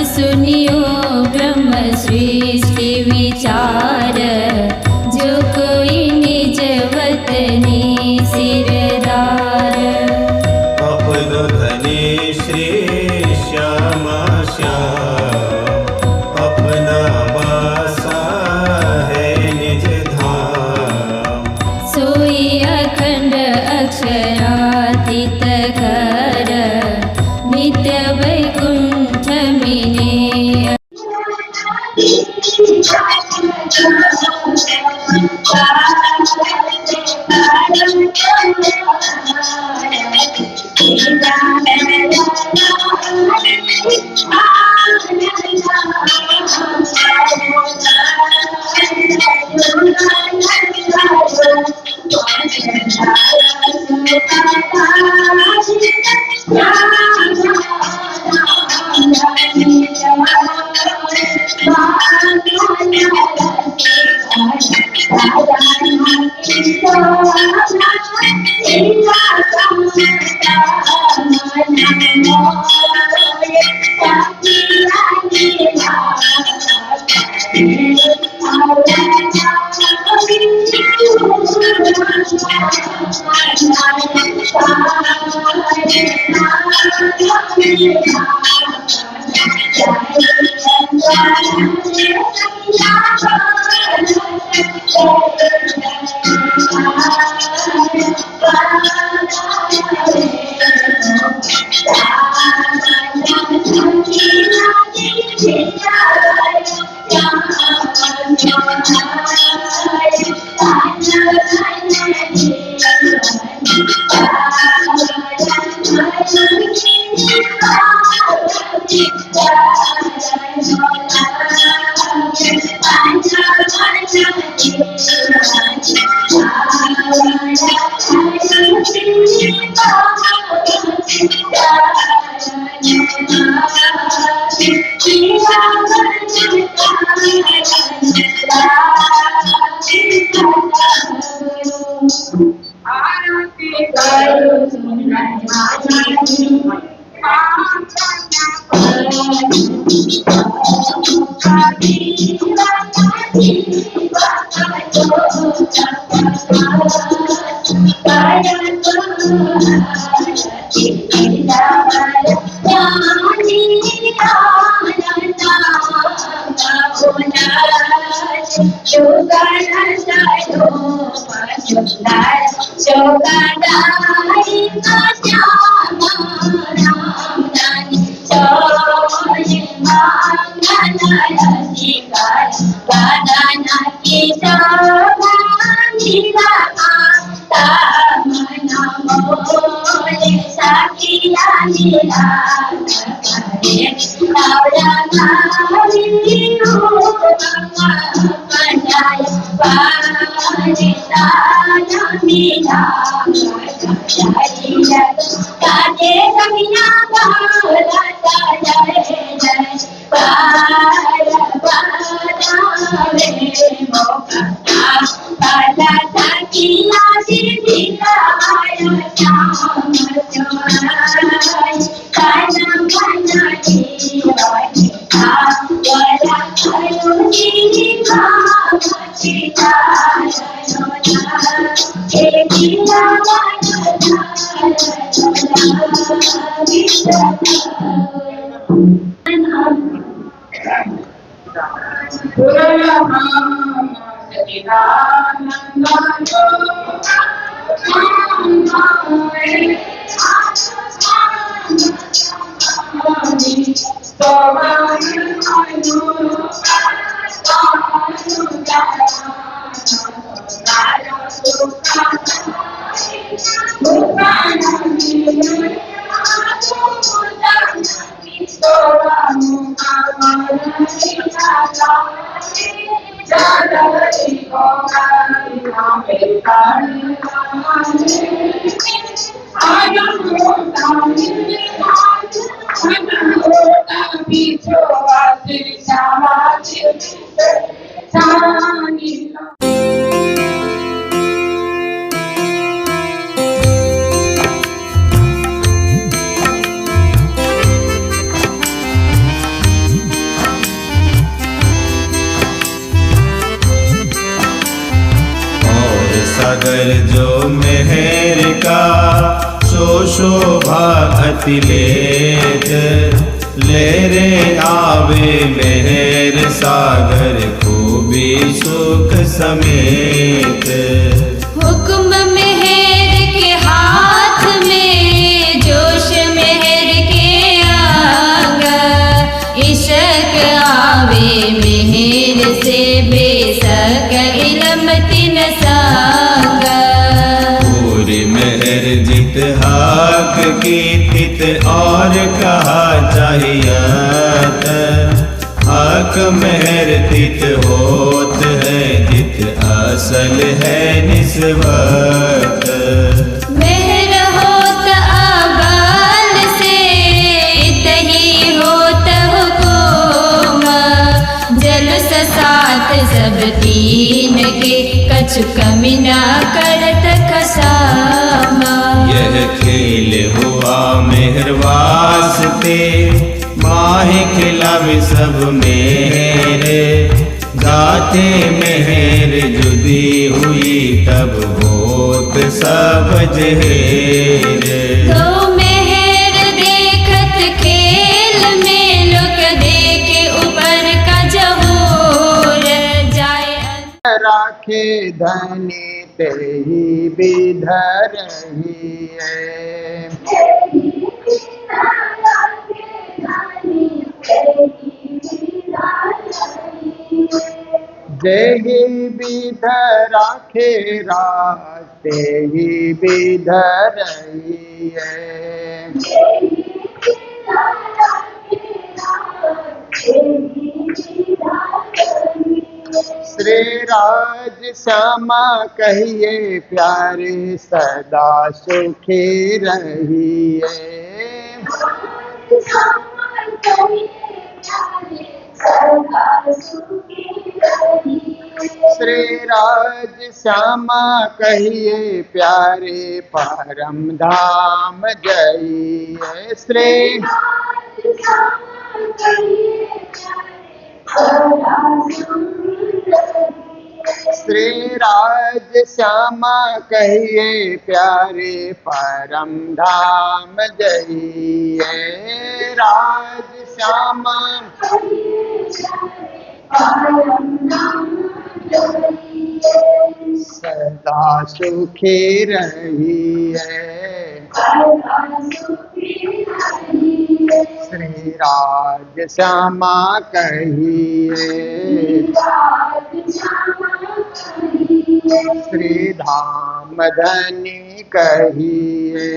सुनियो ब्रह्म सृष्टि विचार, जो कोई निज वतनी सिरदार। अपनो धनी श्री श्यामा श्याम, अपना वासा है निज धाम। सोई अखंड अक्षरातीत कर, नित्य वैकुंठ मिने। सागर जो मेहर का सो शोभा अति लेत, ले रे आवे मेहर सागर खूबी सुख समेत। हुक्म मेहर के हाथ में, जोश मेहर के आगा, इश्क आवे मेहर से बेसक इलम तिन सागा। पूरी मेहर जित हाक की तित और कहा चाहिए, हाक मेहर तित होत है जित असल है निस्बत। मेहर होत आबाल से तही होत हुकुम, जलस साथ सब तीन के कछु कमी ना करत खसामा। यह खेल हुआ मेहर वास्ते, माहे खिलावे सब मेरे। जाते मेहर जुदी हुई तब होत सब जहेर। तो मेहर देखत खेल में, लोक देखे ऊपर का जहूर जाए। राखे धनी तेहि विध रही है, जेहि विध राखे राज तेहि विध रही है। श्री राज श्यामा कहिए प्यारे सदा सुखी रहिए। श्री राज श्यामा कहिए प्यारे परम धाम जाइए। श्री श्री राज श्यामा कहिए प्यारे परम धाम जाइए। राज श्यामा सदा सुखी रहिए। श्री राज श्यामा कहिए, श्री धाम धनी कहिए।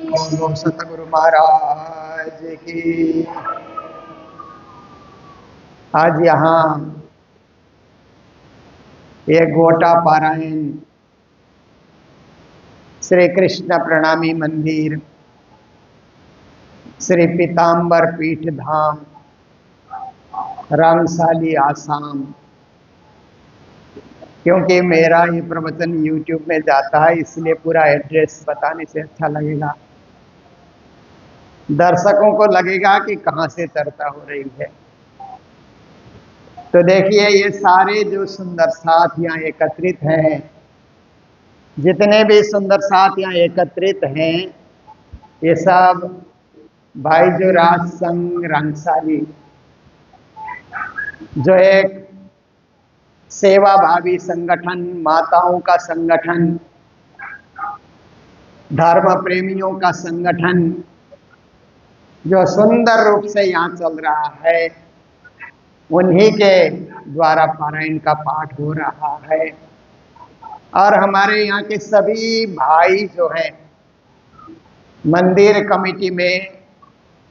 बोलो सतगुरु महाराज की। आज यहाँ ये गोटा पारायण श्री कृष्ण प्रणामी मंदिर, श्री पीताम्बर पीठ धाम, रंगशाली आसाम। क्योंकि मेरा ये प्रवचन YouTube में जाता है, इसलिए पूरा एड्रेस बताने से अच्छा लगेगा। दर्शकों को लगेगा कि कहाँ से चर्चा हो रही है। तो देखिए, ये सारे जो सुंदर साथ यहाँ एकत्रित हैं, जितने भी सुंदर साथ यहाँ एकत्रित हैं, ये सब भाई जो राज संघ रंगशाली, जो एक सेवा भावी संगठन, माताओं का संगठन, धर्म प्रेमियों का संगठन, जो सुंदर रूप से यहाँ चल रहा है, उन्हीं के द्वारा पारायण का पाठ हो रहा है। और हमारे यहाँ के सभी भाई जो हैं, मंदिर कमेटी में,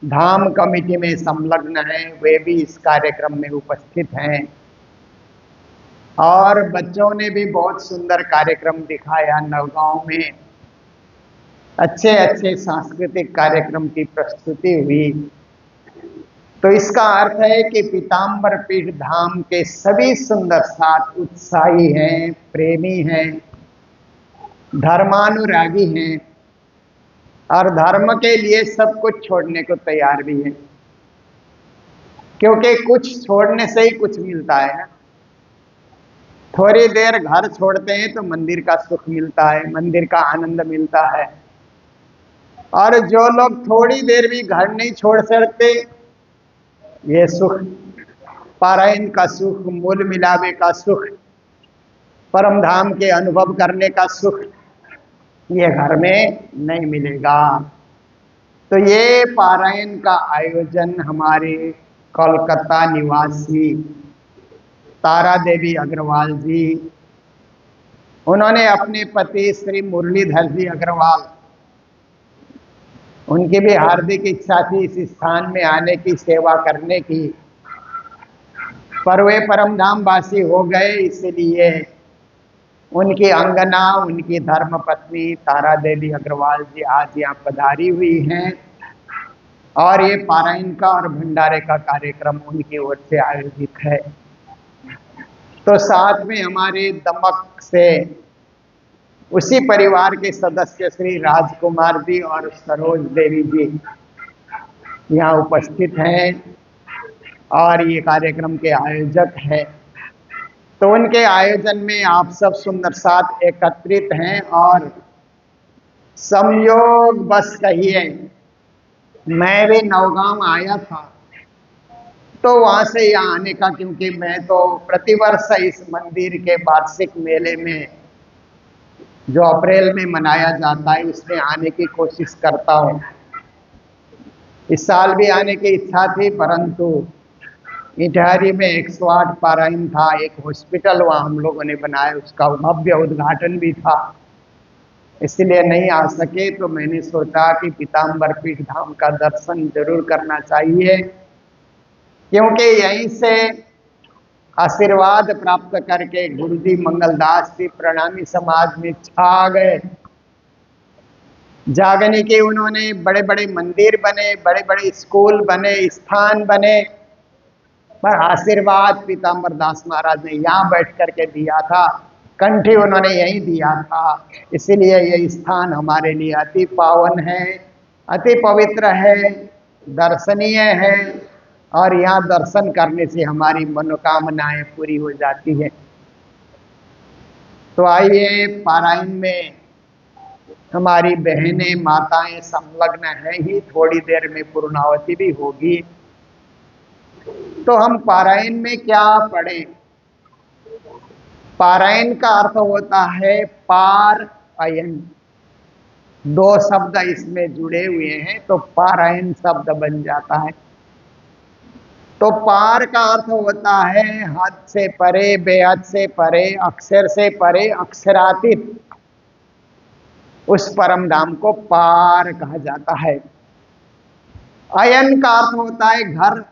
धाम कमेटी में संलग्न हैं, वे भी इस कार्यक्रम में उपस्थित हैं। और बच्चों ने भी बहुत सुंदर कार्यक्रम दिखाया। नवगांव में अच्छे अच्छे सांस्कृतिक कार्यक्रम की प्रस्तुति हुई। तो इसका अर्थ है कि पीताम्बर पीठ धाम के सभी सुंदर साथ उत्साही हैं, प्रेमी हैं, धर्मानुरागी हैं और धर्म के लिए सब कुछ छोड़ने को तैयार भी हैं। क्योंकि कुछ छोड़ने से ही कुछ मिलता है ना। थोड़ी देर घर छोड़ते हैं तो मंदिर का सुख मिलता है, मंदिर का आनंद मिलता है। और जो लोग थोड़ी देर भी घर नहीं छोड़ सकते, ये सुख, पारायण का सुख, मूल मिलावे का सुख, परम धाम के अनुभव करने का सुख, ये घर में नहीं मिलेगा। तो ये पारायण का आयोजन हमारे कोलकाता निवासी तारा देवी अग्रवाल जी, उन्होंने अपने पति श्री मुरलीधर जी अग्रवाल, उनकी भी हार्दिक इच्छा थी इस स्थान में आने की, सेवा करने की, पर वे परम धाम वासी हो गए, इसलिए उनकी अंगना, उनकी धर्म पत्नी तारा देवी अग्रवाल जी आज यहाँ पधारी हुई हैं और ये पारायण का और भंडारे का कार्यक्रम उनकी ओर से आयोजित है। तो साथ में हमारे दमक से उसी परिवार के सदस्य श्री राजकुमार जी और सरोज देवी जी यहाँ उपस्थित हैं और ये कार्यक्रम के आयोजक हैं। तो उनके आयोजन में आप सब सुंदर साथ एकत्रित हैं और संयोग बस कहिए, मैं भी नौगांव आया था तो वहां से यहाँ आने का, क्योंकि मैं तो प्रतिवर्ष इस मंदिर के वार्षिक मेले में जो अप्रैल में मनाया जाता है उसमें आने की कोशिश करता हूँ। इस साल भी आने की इच्छा थी, परंतु इटहरी में 108 पारायण था, एक हॉस्पिटल वहाँ हम लोगों ने बनाया, उसका भव्य उद्घाटन भी था, इसलिए नहीं आ सके। तो मैंने सोचा कि पीताम्बर पीठ धाम का दर्शन जरूर करना चाहिए, क्योंकि यहीं से आशीर्वाद प्राप्त करके गुरुजी मंगलदास जी प्रणामी समाज में छा गए। जागने के उन्होंने बड़े बड़े मंदिर बने, बड़े बड़े स्कूल बने, स्थान बने, पर आशीर्वाद पीताम्बर दास महाराज ने यहाँ बैठ करके दिया था, कंठी उन्होंने यहीं दिया था। इसीलिए ये स्थान हमारे लिए अति पावन है, अति पवित्र है, दर्शनीय है और यहाँ दर्शन करने से हमारी मनोकामनाएं पूरी हो जाती है। तो आइए, पारायण में हमारी बहनें माताएं संलग्न हैं ही, थोड़ी देर में पूर्णावती भी होगी। तो हम पारायण में क्या पढ़ें? पारायण का अर्थ होता है पार अयन, दो शब्द इसमें जुड़े हुए हैं तो पारायण शब्द बन जाता है। तो पार का अर्थ होता है हद से परे, बेहद से परे, अक्षर से परे, अक्षरातीत, उस परम धाम को पार कहा जाता है। अयन का अर्थ होता है घर,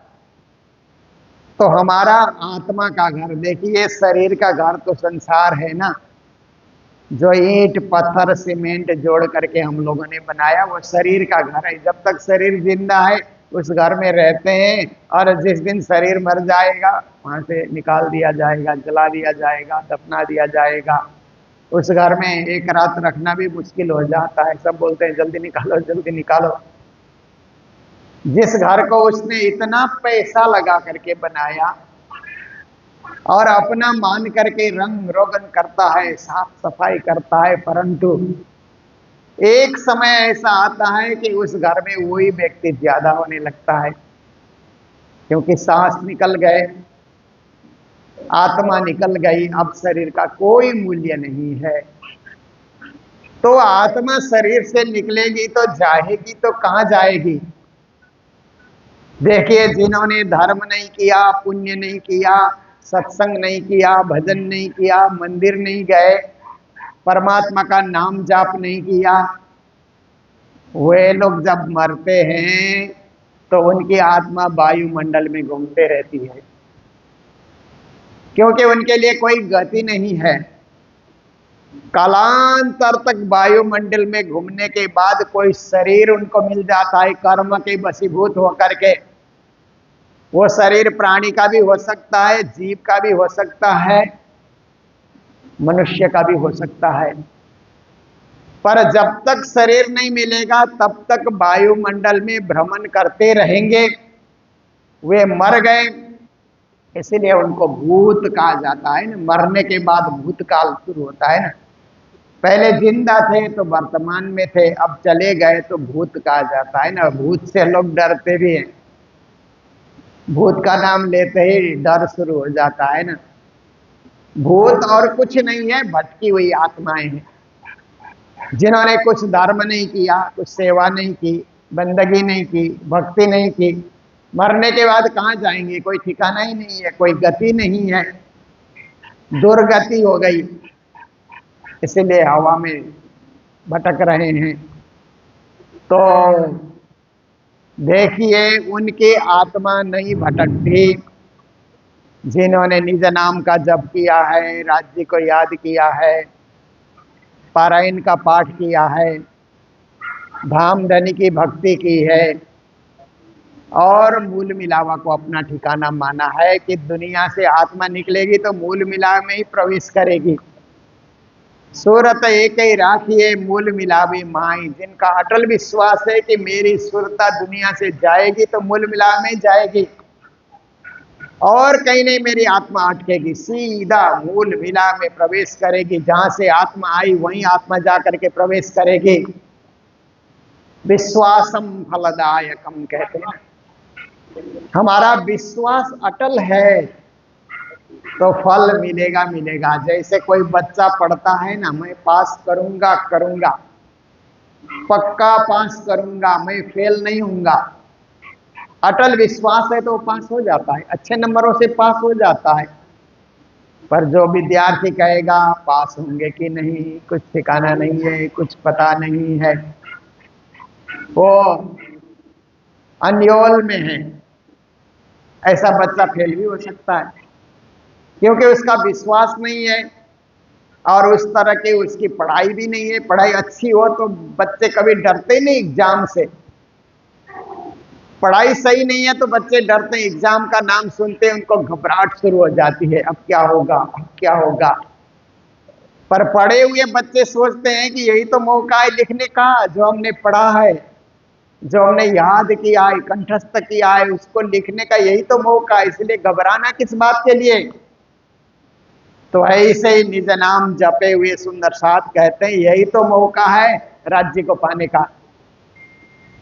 तो हमारा आत्मा का घर। देखिए, शरीर का घर तो संसार है ना, जो ईंट पत्थर सीमेंट जोड़ करके हम लोगों ने बनाया, वो शरीर का घर है। जब तक शरीर जिंदा है उस घर में रहते हैं, और जिस दिन शरीर मर जाएगा वहां से निकाल दिया जाएगा, जला दिया जाएगा, दफना दिया जाएगा। उस घर में एक रात रखना भी मुश्किल हो जाता है, सब बोलते हैं जल्दी निकालो जल्दी निकालो। जिस घर को उसने इतना पैसा लगा करके बनाया और अपना मान करके रंग रोगन करता है, साफ सफाई करता है, परंतु एक समय ऐसा आता है कि उस घर में वही व्यक्ति ज्यादा होने लगता है, क्योंकि सांस निकल गए, आत्मा निकल गई, अब शरीर का कोई मूल्य नहीं है। तो आत्मा शरीर से निकलेगी तो जाएगी तो कहाँ जाएगी? देखिए, जिन्होंने धर्म नहीं किया, पुण्य नहीं किया, सत्संग नहीं किया, भजन नहीं किया, मंदिर नहीं गए, परमात्मा का नाम जाप नहीं किया, वे लोग जब मरते हैं तो उनकी आत्मा वायुमंडल में घूमते रहती है, क्योंकि उनके लिए कोई गति नहीं है। कालांतर तक वायुमंडल में घूमने के बाद कोई शरीर उनको मिल जाता है, कर्म के वशीभूत होकर के। वो शरीर प्राणी का भी हो सकता है, जीव का भी हो सकता है, मनुष्य का भी हो सकता है, पर जब तक शरीर नहीं मिलेगा तब तक वायुमंडल में भ्रमण करते रहेंगे। वे मर गए, इसीलिए उनको भूत कहा जाता है ना, मरने के बाद भूतकाल शुरू होता है ना। पहले जिंदा थे तो वर्तमान में थे, अब चले गए तो भूत कहा जाता है ना। भूत से लोग डरते भी हैं, भूत का नाम लेते ही डर शुरू हो जाता है ना। भूत और कुछ नहीं है, भटकी हुई आत्माएं हैं, जिन्होंने कुछ धर्म नहीं किया, कुछ सेवा नहीं की, बंदगी नहीं की, भक्ति नहीं की, मरने के बाद कहाँ जाएंगे, कोई ठिकाना ही नहीं है, कोई गति नहीं है, दुर्गति हो गई, इसलिए हवा में भटक रहे हैं। तो देखिए, उनकी आत्मा नहीं भटकती जिन्होंने निज नाम का जप किया है, राज्य को याद किया है, पारायण का पाठ किया है, धाम धनी की भक्ति की है और मूल मिलावा को अपना ठिकाना माना है कि दुनिया से आत्मा निकलेगी तो मूल मिलावा में ही प्रवेश करेगी। सूरत एक ही राखिए मूल मिलावी माई, जिनका अटल विश्वास है कि मेरी सुरता दुनिया से जाएगी तो मूल मिलाव में जाएगी और कहीं नहीं मेरी आत्मा अटकेगी, सीधा मूल मिलाव में प्रवेश करेगी। जहां से आत्मा आई वहीं आत्मा जा करके प्रवेश करेगी। विश्वासम फलदायकम कहते हैं, हमारा विश्वास अटल है तो फल मिलेगा मिलेगा। जैसे कोई बच्चा पढ़ता है ना, मैं पास करूंगा करूंगा, पक्का पास करूंगा, मैं फेल नहीं होऊंगा, अटल विश्वास है तो पास हो जाता है, अच्छे नंबरों से पास हो जाता है। पर जो विद्यार्थी कहेगा पास होंगे कि नहीं, कुछ ठिकाना नहीं है, कुछ पता नहीं है, वो अन्योल में है, ऐसा बच्चा फेल भी हो सकता है क्योंकि उसका विश्वास नहीं है और उस तरह की उसकी पढ़ाई भी नहीं है। पढ़ाई अच्छी हो तो बच्चे कभी डरते नहीं एग्जाम से, पढ़ाई सही नहीं है तो बच्चे डरते हैं, एग्जाम का नाम सुनते हैं उनको घबराहट शुरू हो जाती है, अब क्या होगा अब क्या होगा। पर पढ़े हुए बच्चे सोचते हैं कि यही तो मौका है लिखने का, जो हमने पढ़ा है, जो हमने याद किया है, कंठस्थ किया है, उसको लिखने का यही तो मौका है, इसलिए घबराना किस बात के लिए। तो ऐसे ही निज नाम जपे हुए सुंदर साथ कहते हैं यही तो मौका है राज्य को पाने का।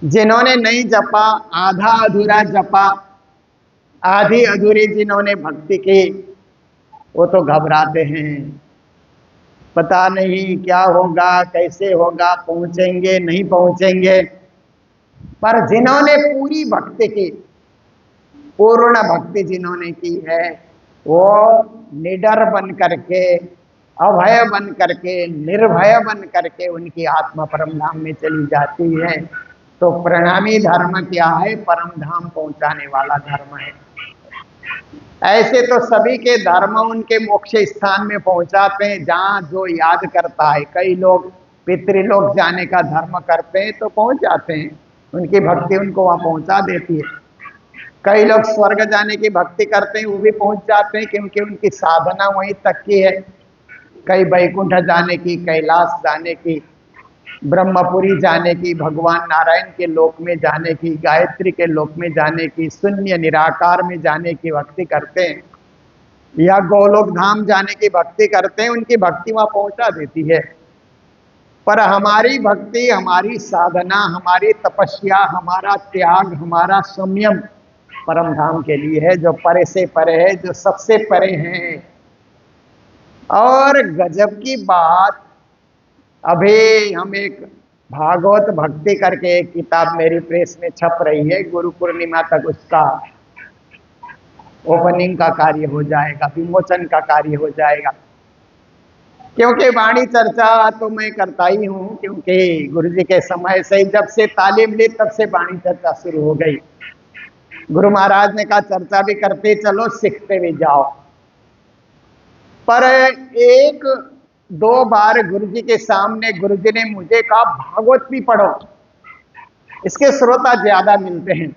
जिन्होंने नहीं जपा, आधा अधूरा जपा, आधी अधूरी जिन्होंने भक्ति की, वो तो घबराते हैं, पता नहीं क्या होगा, कैसे होगा, पहुंचेंगे नहीं पहुंचेंगे। पर जिन्होंने पूरी भक्ति की, पूर्ण भक्ति जिन्होंने की है, वो निडर बन करके, अभय बन करके, निर्भय बन करके उनकी आत्मा परम धाम में चली जाती है। तो प्रणामी धर्म क्या है? परम धाम पहुंचाने वाला धर्म है। ऐसे तो सभी के धर्म उनके मोक्ष स्थान में पहुंचाते हैं जहाँ जो याद करता है। कई लोग पितृलोक जाने का धर्म करते हैं तो पहुंच जाते हैं, उनकी भक्ति उनको वहां पहुंचा देती है। कई लोग स्वर्ग जाने की भक्ति करते हैं, वो भी पहुंच जाते हैं क्योंकि उनकी साधना वहीं तक की है। कई वैकुंठ जाने की, कैलाश जाने की, ब्रह्मपुरी जाने की, भगवान नारायण के लोक में जाने की, गायत्री के लोक में जाने की, शून्य निराकार में जाने की भक्ति करते हैं, या गोलोक धाम जाने की भक्ति करते हैं। उनकी भक्ति वहां पहुंचा देती है। पर हमारी भक्ति, हमारी साधना, हमारी तपस्या, हमारा त्याग, हमारा संयम परम धाम के लिए है, जो परे से परे है, जो सबसे परे है। और गजब की बात, अभी हम एक भागवत भक्ति करके एक किताब मेरी प्रेस में छप रही है, गुरु पूर्णिमा तक उसका ओपनिंग का कार्य हो जाएगा, विमोचन का कार्य हो जाएगा। क्योंकि वाणी चर्चा तो मैं करता ही हूँ, क्योंकि गुरु जी के समय से जब से तालीम ली तब से वाणी चर्चा शुरू हो गई। गुरु महाराज ने कहा चर्चा भी करते चलो, सीखते भी जाओ। पर एक दो बार गुरु जी के सामने गुरु जी ने मुझे कहा भागवत भी पढ़ो, इसके श्रोता ज्यादा मिलते हैं।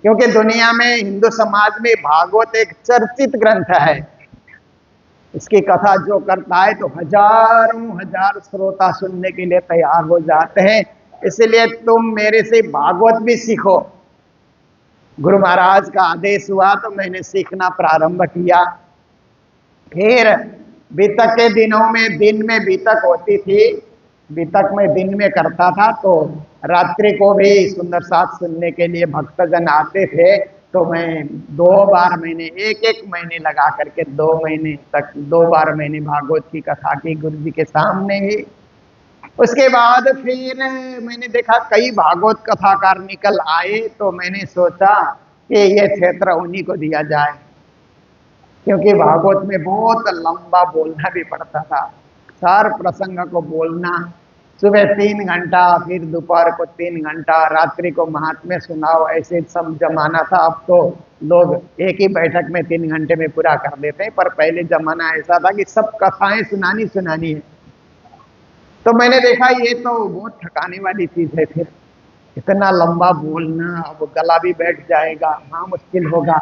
क्योंकि दुनिया में, हिंदू समाज में भागवत एक चर्चित ग्रंथ है, इसकी कथा जो करता है तो हजारों हजार श्रोता सुनने के लिए तैयार हो जाते हैं। इसलिए तुम मेरे से भागवत भी सीखो। गुरु महाराज का आदेश हुआ तो मैंने सीखना प्रारंभ किया। फिर बीतक के दिनों में दिन में बीतक होती थी, बीतक में दिन में करता था, तो रात्रि को भी सुंदर साथ सुनने के लिए भक्तजन आते थे। तो मैं 2 बार मैंने एक महीने लगा करके 2 महीने तक 2 बार मैंने भागवत की कथा की गुरु जी के सामने ही। उसके बाद फिर मैंने देखा कई भागवत कथाकार निकल आए, तो मैंने सोचा कि ये क्षेत्र उन्हीं को दिया जाए, क्योंकि भागवत में बहुत लंबा बोलना भी पड़ता था। सार प्रसंग को बोलना, सुबह 3 घंटा, फिर दोपहर को 3 घंटा, रात्रि को महात्म्य सुनाओ, ऐसे सब जमाना था। अब तो लोग एक ही बैठक में 3 घंटे में पूरा कर देते हैं, पर पहले जमाना ऐसा था कि सब कथाएं सुनानी है। तो मैंने देखा ये तो बहुत थकाने वाली चीज है, फिर इतना लंबा बोलना, अब गला भी बैठ जाएगा, हाँ मुश्किल होगा।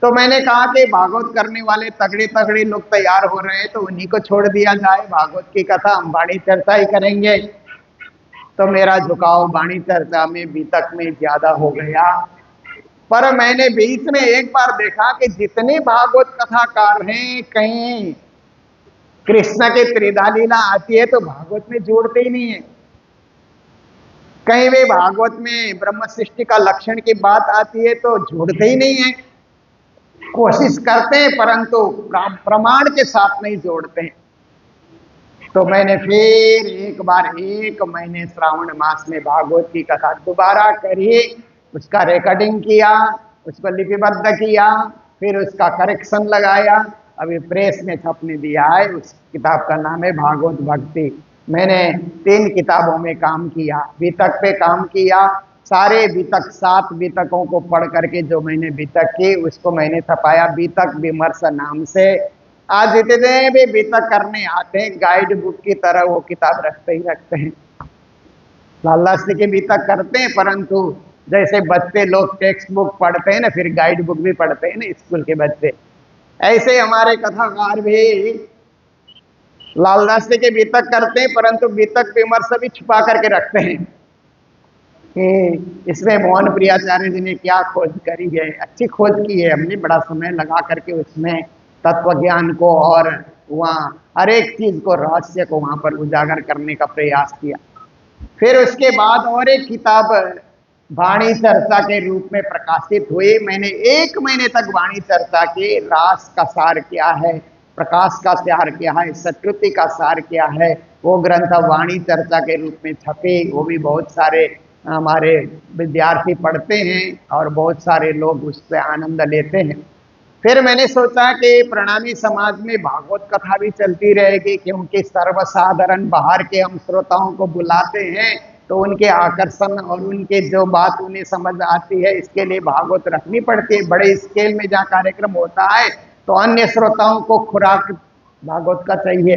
तो मैंने कहा कि भागवत करने वाले तगड़े तगड़े लोग तैयार हो रहे हैं, तो उन्हीं को छोड़ दिया जाए, भागवत की कथा हम वाणी चर्चा ही करेंगे। तो मेरा झुकाव वाणी चर्चा में बीतक में ज्यादा हो गया। पर मैंने बीच में एक बार देखा कि जितने भागवत कथाकार हैं, कहीं कृष्ण के त्रिधा लीला आती है तो भागवत में जोड़ते ही नहीं है, कहीं वे भागवत में ब्रह्म सृष्टि का लक्षण की बात आती है तो जोड़ते ही नहीं है। कोशिश करते हैं परंतु प्रमाण के साथ नहीं जोड़ते हैं। तो मैंने फिर एक बार 1 महीने श्रावण मास में भागवत की कथा दोबारा करी, उसका रिकॉर्डिंग किया, उसको लिपिबद्ध किया, फिर उसका करेक्शन लगाया, अभी प्रेस में छपने दिया है। उस किताब का नाम है भागवत भक्ति। मैंने 3 किताबों में काम किया, बीतक पे काम किया, सारे बीतक 7 बीतकों को पढ़ करके जो मैंने बीतक की उसको मैंने छपाया बीतक विमर्श नाम से। आज जितने भी बीतक करने आते हैं गाइड बुक की तरह वो किताब रखते ही रखते हैं। लालदास जी के बीतक करते हैं, परंतु जैसे बच्चे लोग टेक्स्ट बुक पढ़ते हैं ना, फिर गाइड बुक भी पढ़ते हैं ना स्कूल के बच्चे, ऐसे हमारे कथाकार भी लालदास जी के बीतक करते हैं, परंतु बीतक विमर्श भी छुपा करके रखते हैं कि इसमें मोहन प्रियाचार्य जी ने क्या खोज करी है। अच्छी खोज की है, हमने बड़ा समय लगा करके उसमें तत्व ज्ञान को और वहाँ हर एक चीज को, रहस्य को वहां पर उजागर करने का प्रयास किया। फिर उसके बाद और एक किताब वाणी चर्चा के रूप में प्रकाशित हुई। मैंने 1 महीने तक वाणी चर्चा की, रास का सार क्या है, प्रकाश का सार क्या है, सत्कृति का सार क्या है, वो ग्रंथ वाणी चर्चा के रूप में छपे। वो भी बहुत सारे हमारे विद्यार्थी पढ़ते हैं और बहुत सारे लोग उस पर आनंद लेते हैं। फिर मैंने सोचा कि प्रणामी समाज में भागवत कथा भी चलती रहेगी, क्योंकि सर्वसाधारण बाहर के हम श्रोताओं को बुलाते हैं तो उनके आकर्षण और उनके जो बात उन्हें समझ आती है, इसके लिए भागवत रखनी पड़ती है। बड़े स्केल में जहाँ कार्यक्रम होता है तो अन्य श्रोताओं को खुराक भागवत का चाहिए।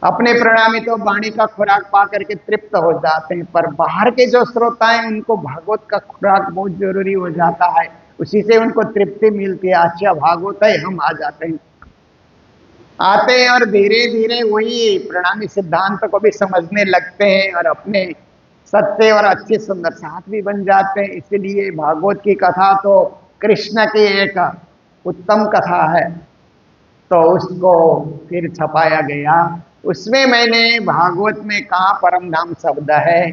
अपने प्रणामी तो वाणी का खुराक पा करके तृप्त हो जाते हैं, पर बाहर के जो श्रोता हैं उनको भागवत का खुराक बहुत जरूरी हो जाता है, उसी से उनको तृप्ति मिलती है। अच्छा भागवत है, हम आ जाते हैं, आते हैं और धीरे धीरे वही प्रणामी सिद्धांत को भी समझने लगते हैं और अपने सच्चे और अच्छे सुंदर साथ भी बन जाते हैं। इसलिए भागवत की कथा तो कृष्ण की एक उत्तम कथा है, तो उसको फिर छपाया गया। उसमें मैंने भागवत में कहाँ परम धाम शब्द है,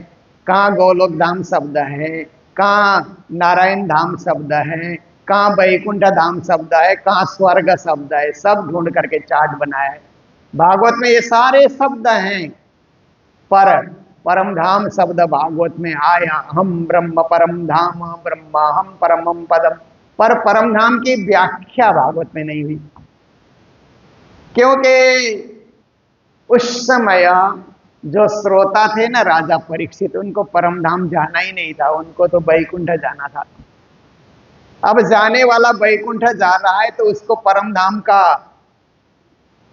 कहाँ गोलोक धाम शब्द है, कहाँ नारायण धाम शब्द है, कहाँ वैकुंठ धाम शब्द है, कहाँ स्वर्ग शब्द है, सब ढूंढ करके चार्ट बनाया है। भागवत में ये सारे शब्द हैं, पर परम धाम शब्द भागवत में आया। हम ब्रह्म परम धाम ब्रह्मा हम परमम पदम, पर परम धाम की व्याख्या भागवत में नहीं हुई, क्योंकि उस समय जो श्रोता थे ना राजा परीक्षित, उनको परम धाम जाना ही नहीं था, उनको तो वैकुंठ जाना था। अब जाने वाला वैकुंठ जा रहा है तो उसको परम धाम का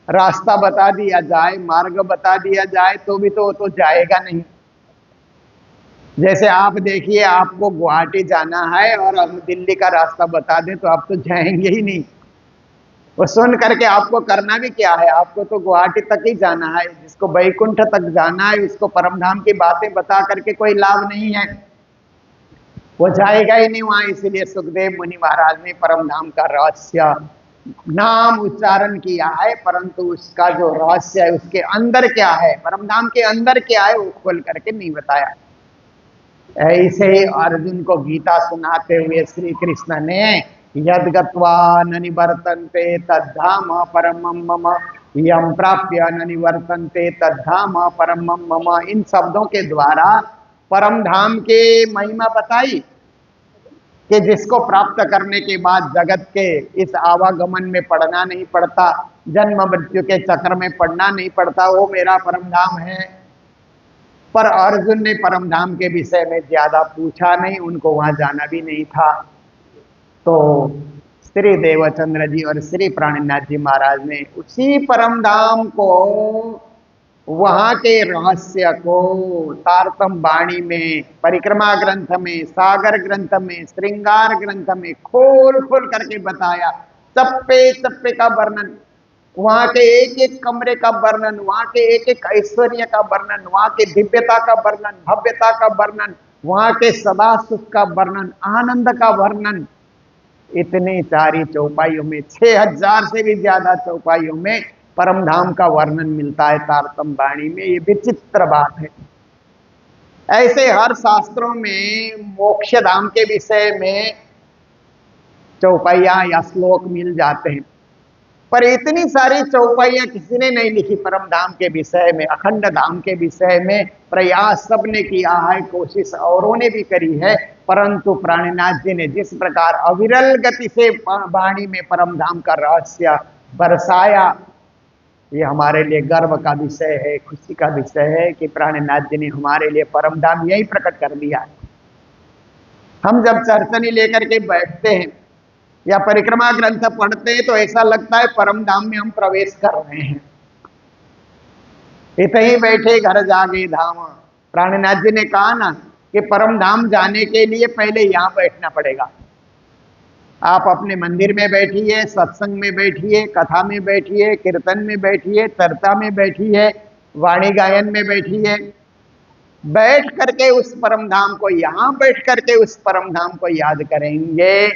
रास्ता बता दिया जाए, मार्ग बता दिया जाए, तो भी तो वो तो जाएगा नहीं। जैसे आप देखिए, आपको गुवाहाटी जाना है और हम दिल्ली का रास्ता बता दें तो आप तो जाएंगे ही नहीं। वो सुन करके आपको करना भी क्या है, आपको तो गुवाहाटी तक ही जाना है। जिसको वैकुंठ तक जाना है उसको परमधाम की बातें बता करके कोई लाभ नहीं है। वो जाएगा ही नहीं वहां। इसीलिए सुखदेव मुनि महाराज ने परम धाम का रहस्य नाम उच्चारण किया है, परंतु उसका जो रहस्य है, उसके अंदर क्या है, परम धाम के अंदर क्या है, वो खोल करके नहीं बताया। ऐसे ही अर्जुन को गीता सुनाते हुए श्री कृष्ण ने यद गत्वा न निवर्तन्ते तद्धाम परमं मम, यम प्राप्य न निवर्तन्ते तद्धाम परमं मम, इन शब्दों के द्वारा परम धाम के महिमा बताई कि जिसको प्राप्त करने के बाद जगत के इस आवागमन में पड़ना नहीं पड़ता, जन्म मृत्यु के चक्र में पड़ना नहीं पड़ता, वो मेरा परम धाम है। पर अर्जुन ने परम धाम के विषय में ज्यादा पूछा नहीं, उनको वहां जाना भी नहीं था। तो श्री देवचंद्र जी और श्री प्राणनाथ जी महाराज ने उसी परम धाम को, वहां के रहस्य को तारतम वाणी में, परिक्रमा ग्रंथ में, सागर ग्रंथ में, श्रृंगार ग्रंथ में खोल खोल करके बताया। चप्पे चप्पे का वर्णन, वहां के एक एक कमरे का वर्णन, वहां के एक एक ऐश्वर्य का वर्णन, वहां के दिव्यता का वर्णन, भव्यता का वर्णन, वहां के सदा सुख का वर्णन, आनंद का वर्णन। इतनी सारी चौपाइयों में, 6000 से भी ज्यादा चौपाइयों में परम धाम का वर्णन मिलता है तारतम वाणी में। ये विचित्र बात है। ऐसे हर शास्त्रों में मोक्ष धाम के विषय में चौपाइयां या श्लोक मिल जाते हैं, पर इतनी सारी चौपाइयां किसी ने नहीं लिखी परम धाम के विषय में, अखंड धाम के विषय में। प्रयास सबने किया है, कोशिश औरों ने भी करी है, परंतु प्राणनाथ जी ने जिस प्रकार अविरल गति से वाणी में परम धाम का रहस्य बरसाया, ये हमारे लिए गर्व का विषय है, खुशी का विषय है कि प्राणनाथ जी ने हमारे लिए परम धाम यही प्रकट कर दिया। हम जब चर्चनी लेकर के बैठते हैं या परिक्रमा ग्रंथ पढ़ते हैं तो ऐसा लगता है परम धाम में हम प्रवेश कर रहे हैं। इत ही बैठे घर जागे धाम, प्राणनाथ जी ने कहा ना कि परम धाम जाने के लिए पहले यहाँ बैठना पड़ेगा। आप अपने मंदिर में बैठिए, सत्संग में बैठिए, कथा में बैठिए, कीर्तन में बैठिए, चर्चा में बैठिए, वाणी गायन में बैठिए, बैठ करके उस परम धाम को, यहाँ बैठ करके उस परम धाम को याद करेंगे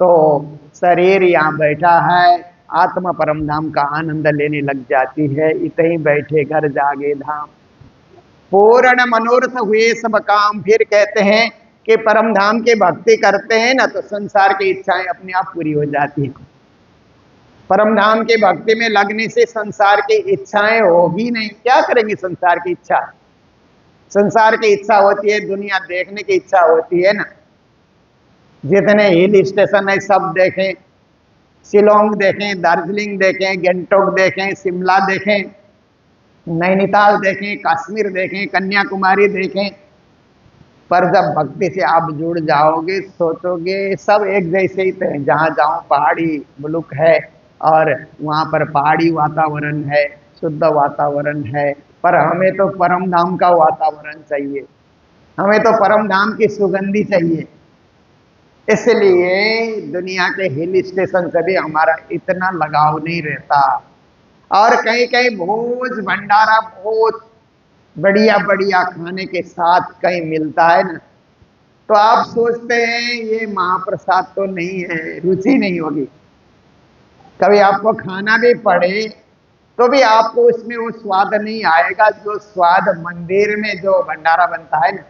तो शरीर यहाँ बैठा है, आत्मा परम धाम का आनंद लेने लग जाती है। इतनी बैठे घर जागे धाम, पूर्ण मनोरथ हुए सब काम। फिर कहते हैं कि परम धाम के भक्ति करते हैं ना तो संसार की इच्छाएं अपने आप पूरी हो जाती हैं। परम धाम के भक्ति में लगने से संसार की इच्छाएं होगी नहीं। क्या करेंगे संसार की इच्छा? संसार की इच्छा होती है, दुनिया देखने की इच्छा होती है ना। जितने हिल स्टेशन है सब देखें, शिलोंग देखें, दार्जिलिंग देखें, गंगटोक देखें, शिमला देखें, नैनीताल देखें, कश्मीर देखें, कन्याकुमारी देखें, पर जब भक्ति से आप जुड़ जाओगे सोचोगे सब एक जैसे ही थे। जहाँ जाओ पहाड़ी मुल्क है और वहाँ पर पहाड़ी वातावरण है, शुद्ध वातावरण है, पर हमें तो परम धाम का वातावरण चाहिए, हमें तो परम धाम की सुगंधी चाहिए। इसलिए दुनिया के हिल स्टेशन से भी हमारा इतना लगाव नहीं रहता। और कहीं कहीं भोज भंडारा बहुत बढ़िया बढ़िया खाने के साथ कहीं मिलता है ना, तो आप सोचते हैं ये महाप्रसाद तो नहीं है, रुचि नहीं होगी। कभी आपको खाना भी पड़े तो भी आपको उसमें वो स्वाद नहीं आएगा जो स्वाद मंदिर में जो भंडारा बनता है ना,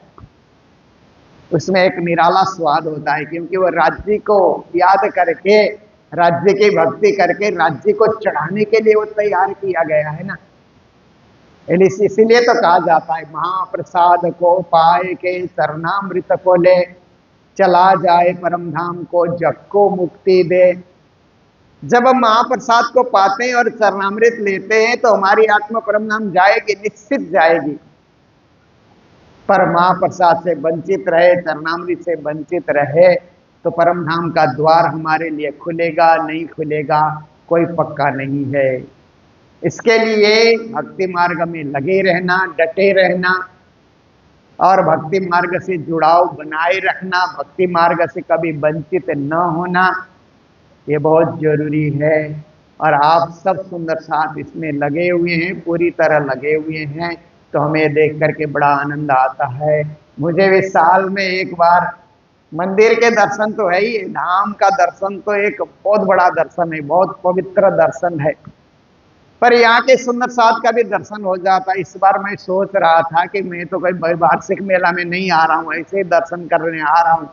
उसमें एक निराला स्वाद होता है। क्योंकि वो राज्य को याद करके, राज्य की भक्ति करके, राज्य को चढ़ाने के लिए वो तैयार किया गया है ना। इसीलिए तो कहा जाता है महाप्रसाद को पाए के चरणामृत को ले, चला जाए परम धाम को जग को मुक्ति दे। जब हम महाप्रसाद को पाते हैं और चरणामृत लेते हैं तो हमारी आत्मा परम धाम जाएगी, निश्चित जाएगी। पर महाप्रसाद से वंचित रहे, चरणामृत से वंचित रहे तो परम धाम का द्वार हमारे लिए खुलेगा नहीं खुलेगा कोई पक्का नहीं है। इसके लिए भक्ति मार्ग में लगे रहना, डटे रहना और भक्ति मार्ग से जुड़ाव बनाए रखना, भक्ति मार्ग से कभी वंचित न होना, ये बहुत जरूरी है। और आप सब सुंदर साथ इसमें लगे हुए हैं, पूरी तरह लगे हुए हैं, तो हमें देख करके बड़ा आनंद आता है। मुझे भी साल में एक बार मंदिर के दर्शन तो है ही, धाम का दर्शन तो एक बहुत बड़ा दर्शन है, बहुत पवित्र दर्शन है। पर यहाँ के सुंदर साथ का भी दर्शन हो जाता। इस बार मैं सोच रहा था कि मैं तो कोई वार्षिक मेला में नहीं आ रहा हूँ, ऐसे ही दर्शन करने आ रहा हूँ।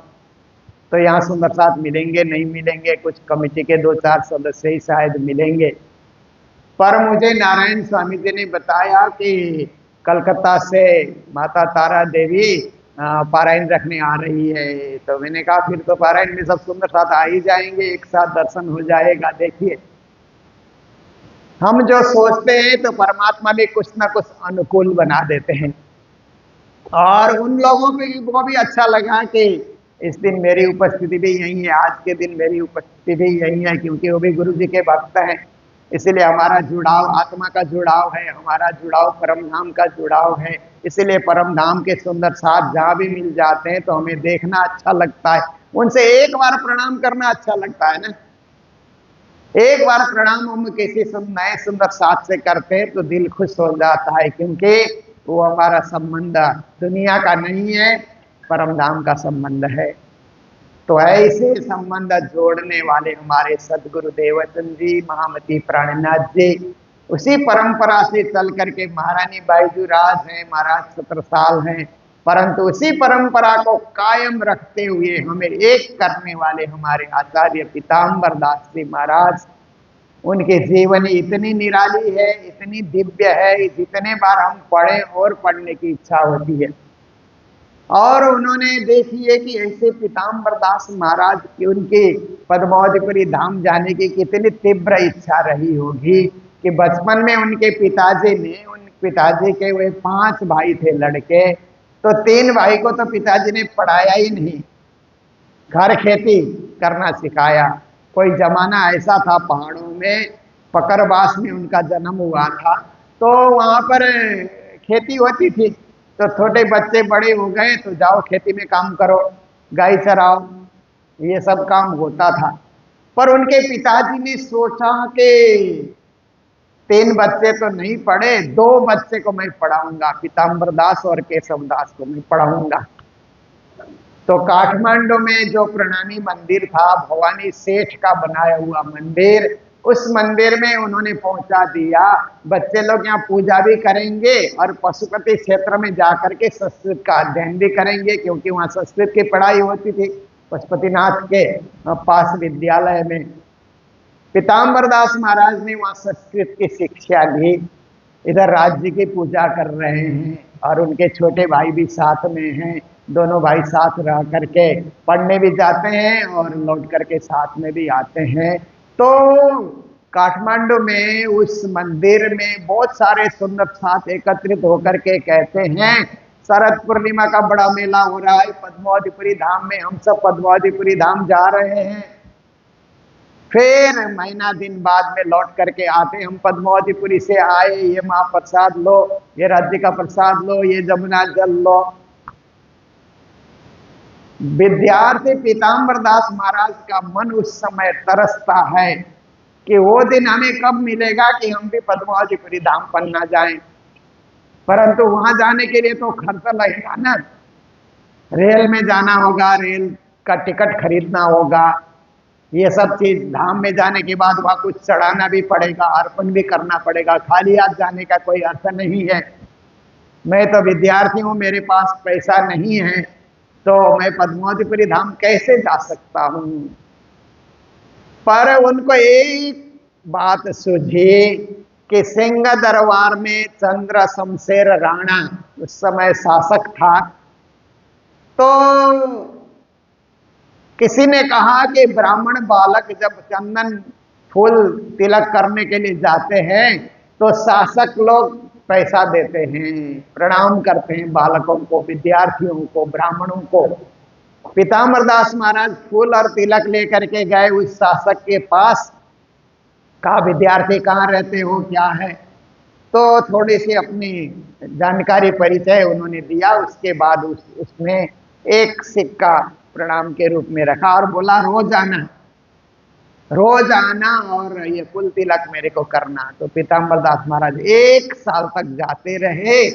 तो यहाँ सुंदर साथ मिलेंगे नहीं मिलेंगे, कुछ कमेटी के 2-4 सदस्य ही शायद मिलेंगे। पर मुझे नारायण स्वामी जी ने बताया कि कलकत्ता से माता तारा देवी पारायण रखने आ रही है। तो मैंने कहा फिर तो पारायण में सब सुंदर साथ आ ही जाएंगे, एक साथ दर्शन हो जाएगा। देखिए, हम जो सोचते हैं तो परमात्मा भी कुछ ना कुछ अनुकूल बना देते हैं। और उन लोगों को भी अच्छा लगा कि इस दिन मेरी उपस्थिति भी यही है, आज के दिन मेरी उपस्थिति भी यही है, क्योंकि वो भी गुरु जी के भक्त हैं। इसलिए हमारा जुड़ाव आत्मा का जुड़ाव है, हमारा जुड़ाव परम धाम का जुड़ाव है। इसलिए परम धाम के सुंदर साथ जहाँ भी मिल जाते हैं तो हमें देखना अच्छा लगता है, उनसे एक बार प्रणाम करना अच्छा लगता है ना। एक बार प्रणाम हम किसी नए सुंदर साथ से करते हैं तो दिल खुश हो जाता है, क्योंकि वो हमारा संबंध दुनिया का नहीं है, परम धाम का संबंध है। तो ऐसे संबंध जोड़ने वाले हमारे सदगुरु देवचंद जी, महामती प्राणनाथ जी, उसी परंपरा से चल करके महारानी बाईजू राज हैं, महाराज छत्रसाल हैं, परंतु उसी परंपरा को कायम रखते हुए हमें एक करने वाले हमारे आचार्य पीताम्बर दास जी महाराज, उनकी जीवनी इतनी निराली है, इतनी दिव्य है, जितने बार हम पढ़ें और पढ़ने की इच्छा होती है। और उन्होंने देखिए कि ऐसे पीताम्बर दास महाराज की उनके पद्मावतीपुरी धाम जाने की कितनी तीव्र इच्छा रही होगी कि बचपन में उनके पिताजी ने, उन पिताजी के वे 5 भाई थे लड़के, तो 3 भाई को तो पिताजी ने पढ़ाया ही नहीं, घर खेती करना सिखाया। कोई जमाना ऐसा था पहाड़ों में, पकड़बास में उनका जन्म हुआ था, तो वहां पर खेती होती थी। तो छोटे बच्चे बड़े हो गए तो जाओ खेती में काम करो, गाय चराओ, ये सब काम होता था। पर उनके पिताजी ने सोचा कि 3 बच्चे तो नहीं पढ़े, 2 बच्चे को मैं पढ़ाऊंगा, पीताम्बर दास और केशव दास को मैं पढ़ाऊंगा। तो काठमांडू में जो प्रणामी मंदिर था, भवानी सेठ का बनाया हुआ मंदिर, उस मंदिर में उन्होंने पहुंचा दिया। बच्चे लोग यहाँ पूजा भी करेंगे और पशुपति क्षेत्र में जाकर के संस्कृत का अध्ययन भी करेंगे, क्योंकि वहाँ संस्कृत की पढ़ाई होती थी पशुपतिनाथ के पास विद्यालय में। पीताम्बर दास महाराज ने वहाँ संस्कृत की शिक्षा ली, इधर राज्य की पूजा कर रहे हैं और उनके छोटे भाई भी साथ में हैं। दोनों भाई साथ रह करके पढ़ने भी जाते हैं और लौट करके साथ में भी आते हैं। तो काठमांडू में उस मंदिर में बहुत सारे सुंदर साथ एकत्रित होकर के कहते हैं शरद पूर्णिमा का बड़ा मेला हो रहा है पद्मावतीपुरी धाम में, हम सब पद्मावतीपुरी धाम जा रहे हैं। फिर महीना दिन बाद में लौट करके आते, हम पद्मावतीपुरी से आए, ये महाप्रसाद लो, ये राज्य का प्रसाद लो, ये जमुना जल लो। विद्यार्थी पीताम्बर दास महाराज का मन उस समय तरसता है कि वो दिन हमें कब मिलेगा कि हम भी पद्मावतीपुरी धाम पन्ना जाएं। परंतु वहां जाने के लिए तो खर्च लगेगा ना, रेल में जाना होगा, रेल का टिकट खरीदना होगा, ये सब चीज। धाम में जाने के बाद वहां कुछ चढ़ाना भी पड़ेगा, अर्पण भी करना पड़ेगा, खाली हाथ जाने का कोई अर्थ नहीं है। मैं तो विद्यार्थी हूँ, मेरे पास पैसा नहीं है, तो मैं पद्मावतीपुरी धाम कैसे जा सकता हूँ। पर उनको एक बात सूझी कि सिंह दरबार में चंद्र शमशेर राणा उस समय शासक था। तो किसी ने कहा कि ब्राह्मण बालक जब चंदन फूल तिलक करने के लिए जाते हैं तो शासक लोग पैसा देते हैं, प्रणाम करते हैं बालकों को, विद्यार्थियों को, ब्राह्मणों को। पीताम्बर दास महाराज फूल और तिलक लेकर के गए उस शासक के पास, कहा विद्यार्थी कहाँ रहते हो, क्या है। तो थोड़ी सी अपनी जानकारी परिचय उन्होंने दिया। उसके बाद उसने एक सिक्का प्रणाम के रूप में रखा और बोला रोज आना और ये फूल तिलक मेरे को करना। तो पीताम्बर दास महाराज 1 साल तक जाते रहे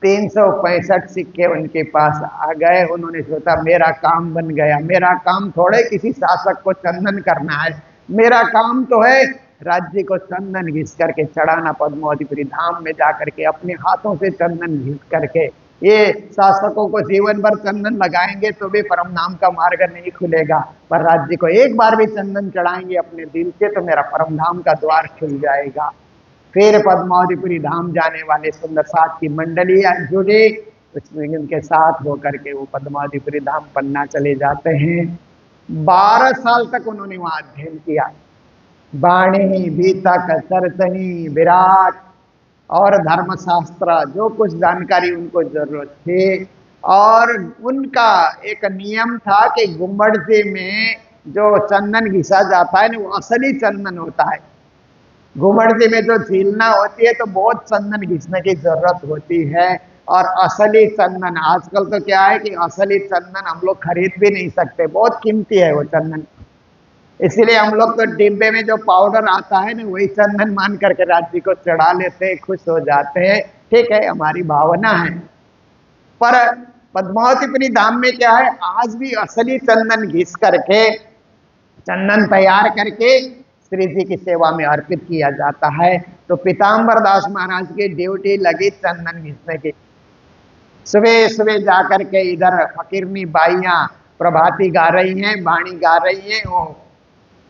365 सिक्के उनके पास आ गए। उन्होंने सोचा मेरा काम बन गया, मेरा काम थोड़े किसी शासक को चंदन करना है, मेरा काम तो है राज्य को चंदन घिस करके चढ़ाना, पद्मावतीपुरी धाम में जाकर के अपने हाथों से चंदन घिस करके। ये शासकों को जीवन भर चंदन लगाएंगे तो भी परम धाम का मार्ग नहीं खुलेगा, पर राज्य को एक बार भी चंदन चढ़ाएंगे अपने दिल से तो मेरा परम धाम का द्वार खुल जाएगा। फिर पद्मावतीपुरी धाम जाने वाले सुंदर साथ की मंडलियां जुड़ी, उसमें उनके साथ होकर के वो पद्मावतीपुरी धाम पन्ना चले जाते हैं। 12 साल तक उन्होंने वहां अध्ययन किया, वाणी, बीतक, सरसनी, विराट और धर्मशास्त्र, जो कुछ जानकारी उनको जरूरत थी। और उनका एक नियम था कि गुम्बड़जी में जो चंदन घिसा जाता है ना, वो असली चंदन होता है। घुमड़ती में जो झीलना होती है तो बहुत चंदन घिसने की जरूरत होती है, और असली चंदन आजकल तो क्या है कि असली चंदन हम लोग खरीद भी नहीं सकते, बहुत कीमती है वो चंदन। इसीलिए हम लोग तो डिब्बे में जो पाउडर आता है ना, वही चंदन मान करके राज्य को चढ़ा लेते हैं, खुश हो जाते हैं। ठीक है, हमारी भावना है। पर पद्मावतीपुरी धाम में क्या है, आज भी असली चंदन घिस करके, चंदन तैयार करके श्री जी की सेवा में अर्पित किया जाता है। तो पीताम्बर दास महाराज की ड्यूटी लगी चंदन घिसने की। सुबह सुबह जाकर के इधर फकीरनी बाइयां प्रभाती गा रही हैं, वाणी गा रही हैं, वो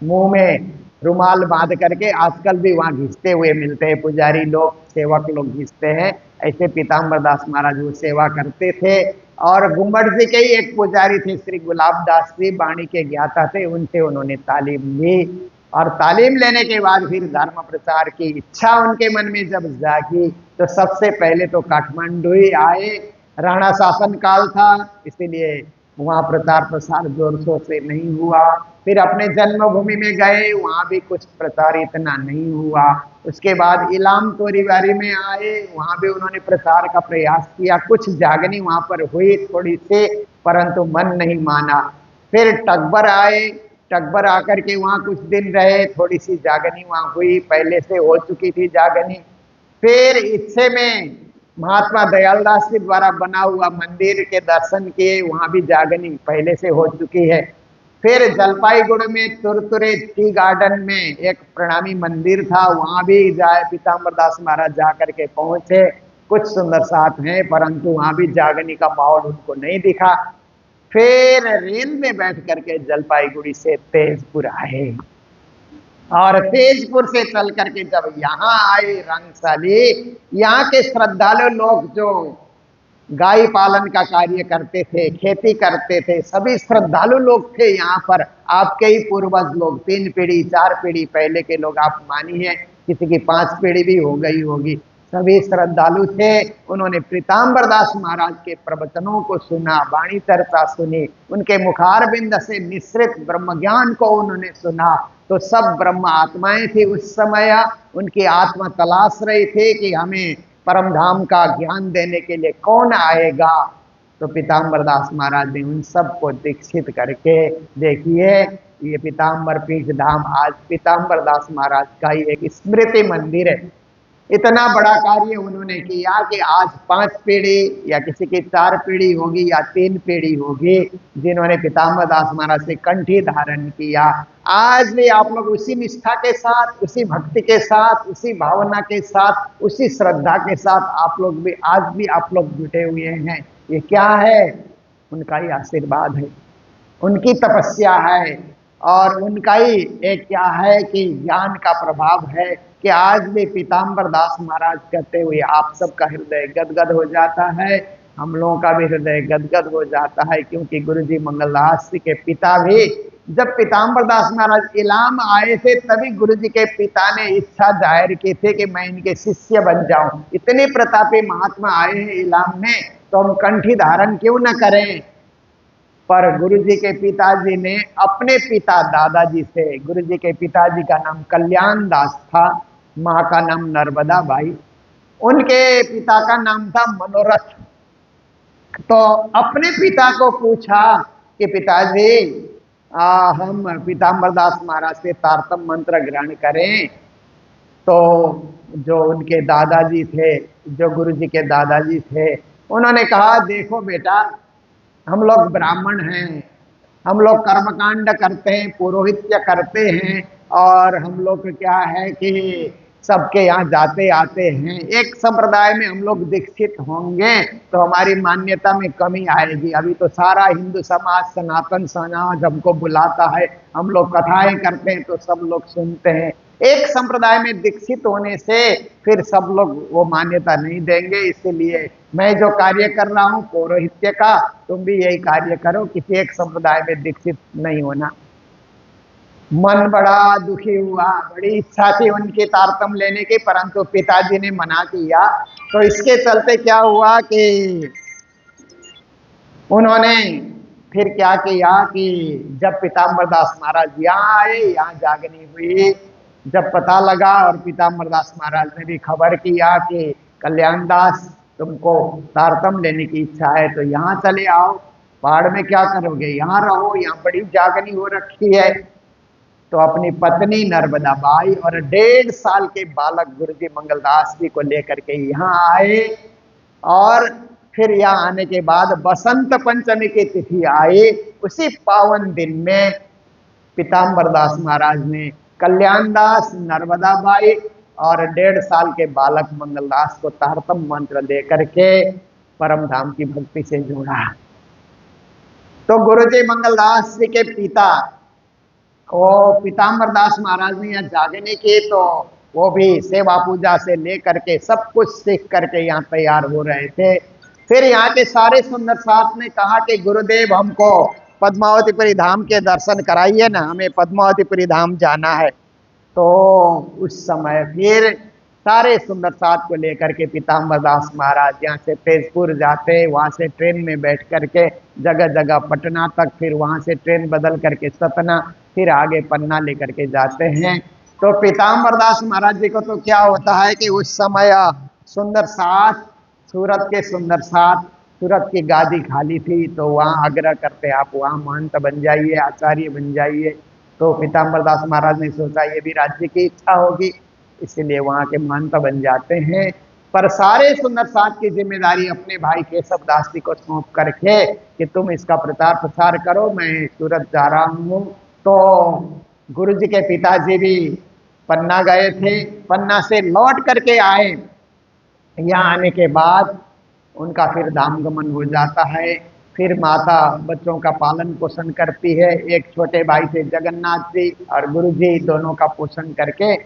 मुंह में रुमाल बांध करके, आजकल भी वहां घिसते हुए मिलते हैं, पुजारी लोग, सेवक लोग घिसते हैं। ऐसे पीताम्बर दास महाराज वो सेवा करते थे। और गुम्बड़ जी के ही एक पुजारी थे श्री गुलाब दास जी, वाणी के ज्ञाता थे, उनसे उन्होंने तालीम ली। और तालीम लेने के बाद फिर धर्म प्रचार की इच्छा उनके मन में जब जागी तो सबसे पहले तो काठमांडू ही आए। राणा शासन काल था, इसीलिए वहाँ प्रचार प्रसार जोर शोर से नहीं हुआ। फिर अपने जन्मभूमि में गए, वहाँ भी कुछ प्रचार इतना नहीं हुआ। उसके बाद इलाम तोरीवारी में आए, वहाँ भी उन्होंने प्रचार का प्रयास किया, कुछ जागनी वहाँ पर हुई थोड़ी सी, परंतु मन नहीं माना। फिर टकबर आए, टकबर आकर के वहाँ कुछ दिन रहे, थोड़ी सी जागनी वहाँ हुई, पहले से हो चुकी थी जागनी। फिर इच्छे में महात्मा दयालदास जी द्वारा बना हुआ मंदिर के दर्शन किए, वहाँ भी जागनी पहले से हो चुकी है। फिर जलपाईगुड़ी में तुरतुरे टी गार्डन में एक प्रणामी मंदिर था, वहाँ भी जाए पीताम्बर दास महाराज जा करके पहुंचे। कुछ सुंदर साथ हैं, परंतु वहाँ भी जागनी का माहौल उनको नहीं दिखा। फिर रेल में बैठ करके जलपाईगुड़ी से तेजपुर आए, और तेजपुर से चल करके जब यहाँ आए रंगशाली, यहाँ के श्रद्धालु लोग जो गाय पालन का कार्य करते थे, खेती करते थे, सभी श्रद्धालु लोग थे यहाँ पर। आपके ही पूर्वज लोग, 3 पीढ़ी 4 पीढ़ी पहले के लोग आप मानिए, किसी की 5 पीढ़ी भी हो गई होगी, सभी श्रद्धालु थे। उन्होंने पीताम्बर दास महाराज के प्रवचनों को सुना, वाणी चर्चा सुनी, उनके मुखारबिंद से मिश्रित ब्रह्म ज्ञान को उन्होंने सुना। तो सब ब्रह्म आत्माएं थी उस समय, उनकी आत्मा तलाश रही थी कि हमें परम धाम का ज्ञान देने के लिए कौन आएगा। तो पीताम्बर दास महाराज ने उन सबको दीक्षित करके, देखिए ये पीताम्बर पीठ धाम आज पीताम्बर दास महाराज का ही एक स्मृति मंदिर है। इतना बड़ा कार्य उन्होंने किया कि आज 5 पीढ़ी या किसी की 4 पीढ़ी होगी या 3 पीढ़ी होगी जिन्होंने पीताम्बर दास महाराज से कंठी धारण किया। आज भी आप लोग उसी निष्ठा के साथ, उसी भक्ति के साथ, उसी भावना के साथ, उसी श्रद्धा के साथ आप लोग भी आज भी आप लोग जुटे हुए हैं। ये क्या है? उनका ही आशीर्वाद है, उनकी तपस्या है, और उनका ही एक क्या है कि ज्ञान का प्रभाव है कि आज भी पीताम्बर दास महाराज कहते हुए आप सबका हृदय गदगद हो जाता है, हम लोगों का भी हृदय गदगद हो जाता है। क्योंकि गुरु जी मंगलदास जी के पिता भी जब पीताम्बर दास महाराज इलाम आए थे, तभी गुरु जी के पिता ने इच्छा जाहिर की थी कि मैं इनके शिष्य बन जाऊं। इतने प्रतापी महात्मा आए हैं इलाम में, तो हम कंठी धारण क्यों न करें। पर गुरुजी के पिताजी ने अपने पिता दादाजी से, गुरुजी के पिताजी का नाम कल्याण दास था, माँ का नाम नर्मदा बाई, उनके पिता का नाम था मनोरथ। तो अपने पिता को पूछा कि पिताजी हम पीताम्बर दास महाराज से तारतम मंत्र ग्रहण करें। तो जो उनके दादाजी थे, जो गुरु जी के दादाजी थे, उन्होंने कहा देखो बेटा, हम लोग ब्राह्मण हैं, हम लोग कर्मकांड करते हैं, पुरोहित्य करते हैं, और हम लोग क्या है कि सबके यहाँ जाते आते हैं। एक संप्रदाय में हम लोग दीक्षित होंगे तो हमारी मान्यता में कमी आएगी। अभी तो सारा हिंदू समाज, सनातन समाज हमको बुलाता है, हम लोग कथाएं करते हैं तो सब लोग सुनते हैं। एक संप्रदाय में दीक्षित होने से फिर सब लोग वो मान्यता नहीं देंगे। इसलिए मैं जो कार्य कर रहा हूँ पौरोहित्य का, तुम भी यही कार्य करो, किसी एक संप्रदाय में दीक्षित नहीं होना। मन बड़ा दुखी हुआ, बड़ी इच्छा थी उनकी तारतम लेने की, परंतु पिताजी ने मना किया। तो इसके चलते क्या हुआ कि उन्होंने फिर क्या किया कि जब पीताम्बर दास महाराज यहाँ आए, यहाँ जागनी हुई, जब पता लगा और पीताम्बर दास महाराज ने भी खबर किया कि कल्याण दास तुमको तारतम लेने की इच्छा है तो यहाँ चले आओ, पहाड़ में क्या करोगे, यहाँ रहो, यहाँ बड़ी जागनी हो रखी है। तो अपनी पत्नी नर्मदा बाई और 1.5 साल के बालक गुरुजी मंगलदास जी को लेकर के यहाँ आए, और फिर यहाँ आने के बाद बसंत पंचमी की तिथि आई। उसी पावन दिन में पीताम्बर दास महाराज ने कल्याण दास, नर्मदा बाई और 1.5 साल के बालक मंगलदास को तारतम मंत्र दे करके परम धाम की भक्ति से जोड़ा। तो गुरुजी मंगलदास जी के पिता वो पीताम्बर दास महाराज ने यहाँ जागने की, तो वो भी सेवा पूजा से लेकर के सब कुछ सीख करके यहाँ तैयार हो रहे थे। फिर यहाँ के सारे सुंदर साथ ने कहा कि गुरुदेव हमको पद्मावतीपुरी धाम के दर्शन कराइए ना, हमें पद्मावतीपुरी धाम जाना है। तो उस समय फिर सारे सुंदर साथ को लेकर के पीताम्बर दास महाराज यहाँ से तेजपुर जाते, वहाँ से ट्रेन में बैठ करके जगह जगह पटना तक, फिर वहाँ से ट्रेन बदल करके सतना, फिर आगे पन्ना लेकर के जाते हैं। तो पीताम्बर दास महाराज जी को तो क्या होता है कि उस समय सुंदर साथ, सूरत के सुंदर साथ, सूरत की गादी खाली थी, तो वहाँ आग्रह करते आप वहाँ महंत बन जाइए, आचार्य बन जाइए। तो पीताम्बर दास महाराज ने सोचा ये भी राज्य की इच्छा होगी, इसलिए वहाँ के महंत बन जाते हैं। पर सारे सुंदर साथ की जिम्मेदारी अपने भाई केशव दास जी को सौंप करके कि तुम इसका प्रचार प्रसार करो, मैं सूरत जा रहा हूँ। तो गुरु जी के पिताजी भी पन्ना गए थे, पन्ना से लौट करके आए। यहाँ आने के बाद उनका फिर धाम गमन हो जाता है। फिर माता बच्चों का पालन पोषण करती है। एक छोटे भाई थे जगन्नाथ जी, और गुरु जी दोनों का पोषण करके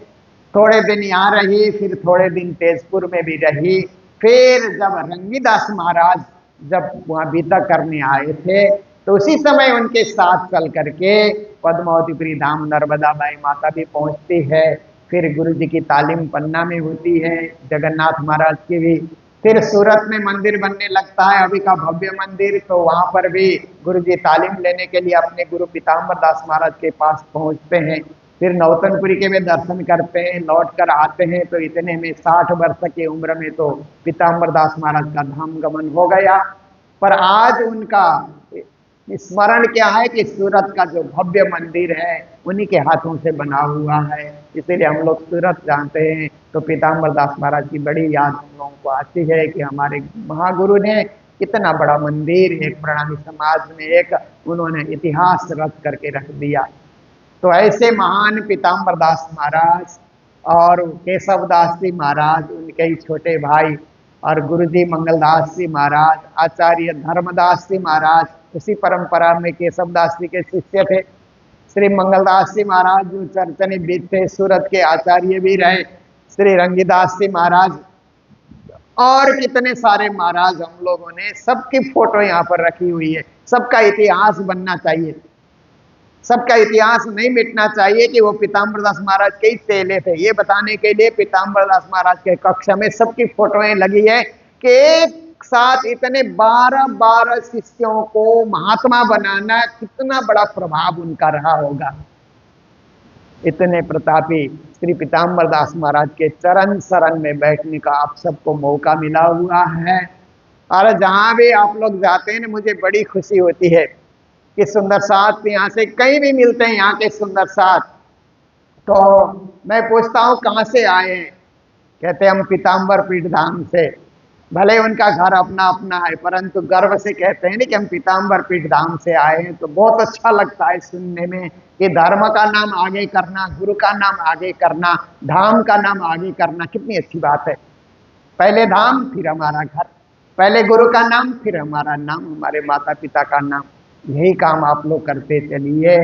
थोड़े दिन यहाँ रही, फिर थोड़े दिन तेजपुर में भी रही। फिर जब रंगीदास महाराज जब वहाँ बीता करने आए थे, तो उसी समय उनके साथ चल करके पद्मावतीपुरी धाम नर्मदा बाई माता भी पहुँचती है। फिर गुरु जी की तालीम पन्ना में होती है, जगन्नाथ महाराज की भी। फिर सूरत में मंदिर बनने लगता है, अभी का भव्य मंदिर, तो वहाँ पर भी गुरु जी तालीम लेने के लिए अपने गुरु पीताम्बर दास महाराज के पास पहुँचते हैं। फिर नौतनपुरी के में दर्शन करते हैं, लौट कर आते हैं। तो इतने में 60 वर्ष की उम्र में तो पीताम्बर दास महाराज का धाम गमन हो गया। पर आज उनका स्मरण क्या है कि सूरत का जो भव्य मंदिर है उन्हीं के हाथों से बना हुआ है, इसीलिए हम लोग सूरत जानते हैं। तो पीताम्बर दास महाराज की बड़ी याद हम लोगों को आती है कि हमारे महागुरु ने कितना बड़ा मंदिर एक प्रणामी समाज में एक उन्होंने इतिहास रच करके रख दिया। तो ऐसे महान पीताम्बर दास महाराज और केशव दास जी महाराज, उनके ही छोटे भाई, और गुरुजी मंगलदास जी महाराज, आचार्य धर्मदास जी महाराज, उसी परंपरा में केशव दास जी के शिष्य थे। श्री मंगलदास जी महाराज जो चर्चनी बीत थे, सूरत के आचार्य भी रहे। श्री रंगीदास जी महाराज और कितने सारे महाराज हम लोगों ने, सबकी फोटो यहाँ पर रखी हुई है। सबका इतिहास बनना चाहिए, सबका इतिहास नहीं मिटना चाहिए कि वो पीताम्बर दास महाराज के ही चेले थे। ये बताने के लिए पीताम्बर दास महाराज के कक्ष में सबकी फोटोएं लगी है कि एक साथ इतने 12 शिष्यों को महात्मा बनाना कितना बड़ा प्रभाव उनका रहा होगा। इतने प्रतापी श्री पीताम्बर दास महाराज के चरण शरण में बैठने का आप सबको मौका मिला हुआ है। और जहाँ भी आप लोग जाते हैं, मुझे बड़ी खुशी होती है कि सुंदर साथ यहाँ से कहीं भी मिलते हैं, यहाँ के सुंदर साथ तो मैं पूछता हूँ कहाँ से आए? कहते हम पीताम्बर पीठ धाम से। भले उनका घर अपना अपना है, परंतु गर्व से कहते हैं ना कि हम पीताम्बर पीठ धाम से आए हैं। तो बहुत अच्छा लगता है सुनने में कि धर्म का नाम आगे करना, गुरु का नाम आगे करना, धाम का नाम आगे करना, कितनी अच्छी बात है। पहले धाम फिर हमारा घर, पहले गुरु का नाम फिर हमारा नाम, हमारे माता पिता का नाम। यही काम आप लोग करते चलिए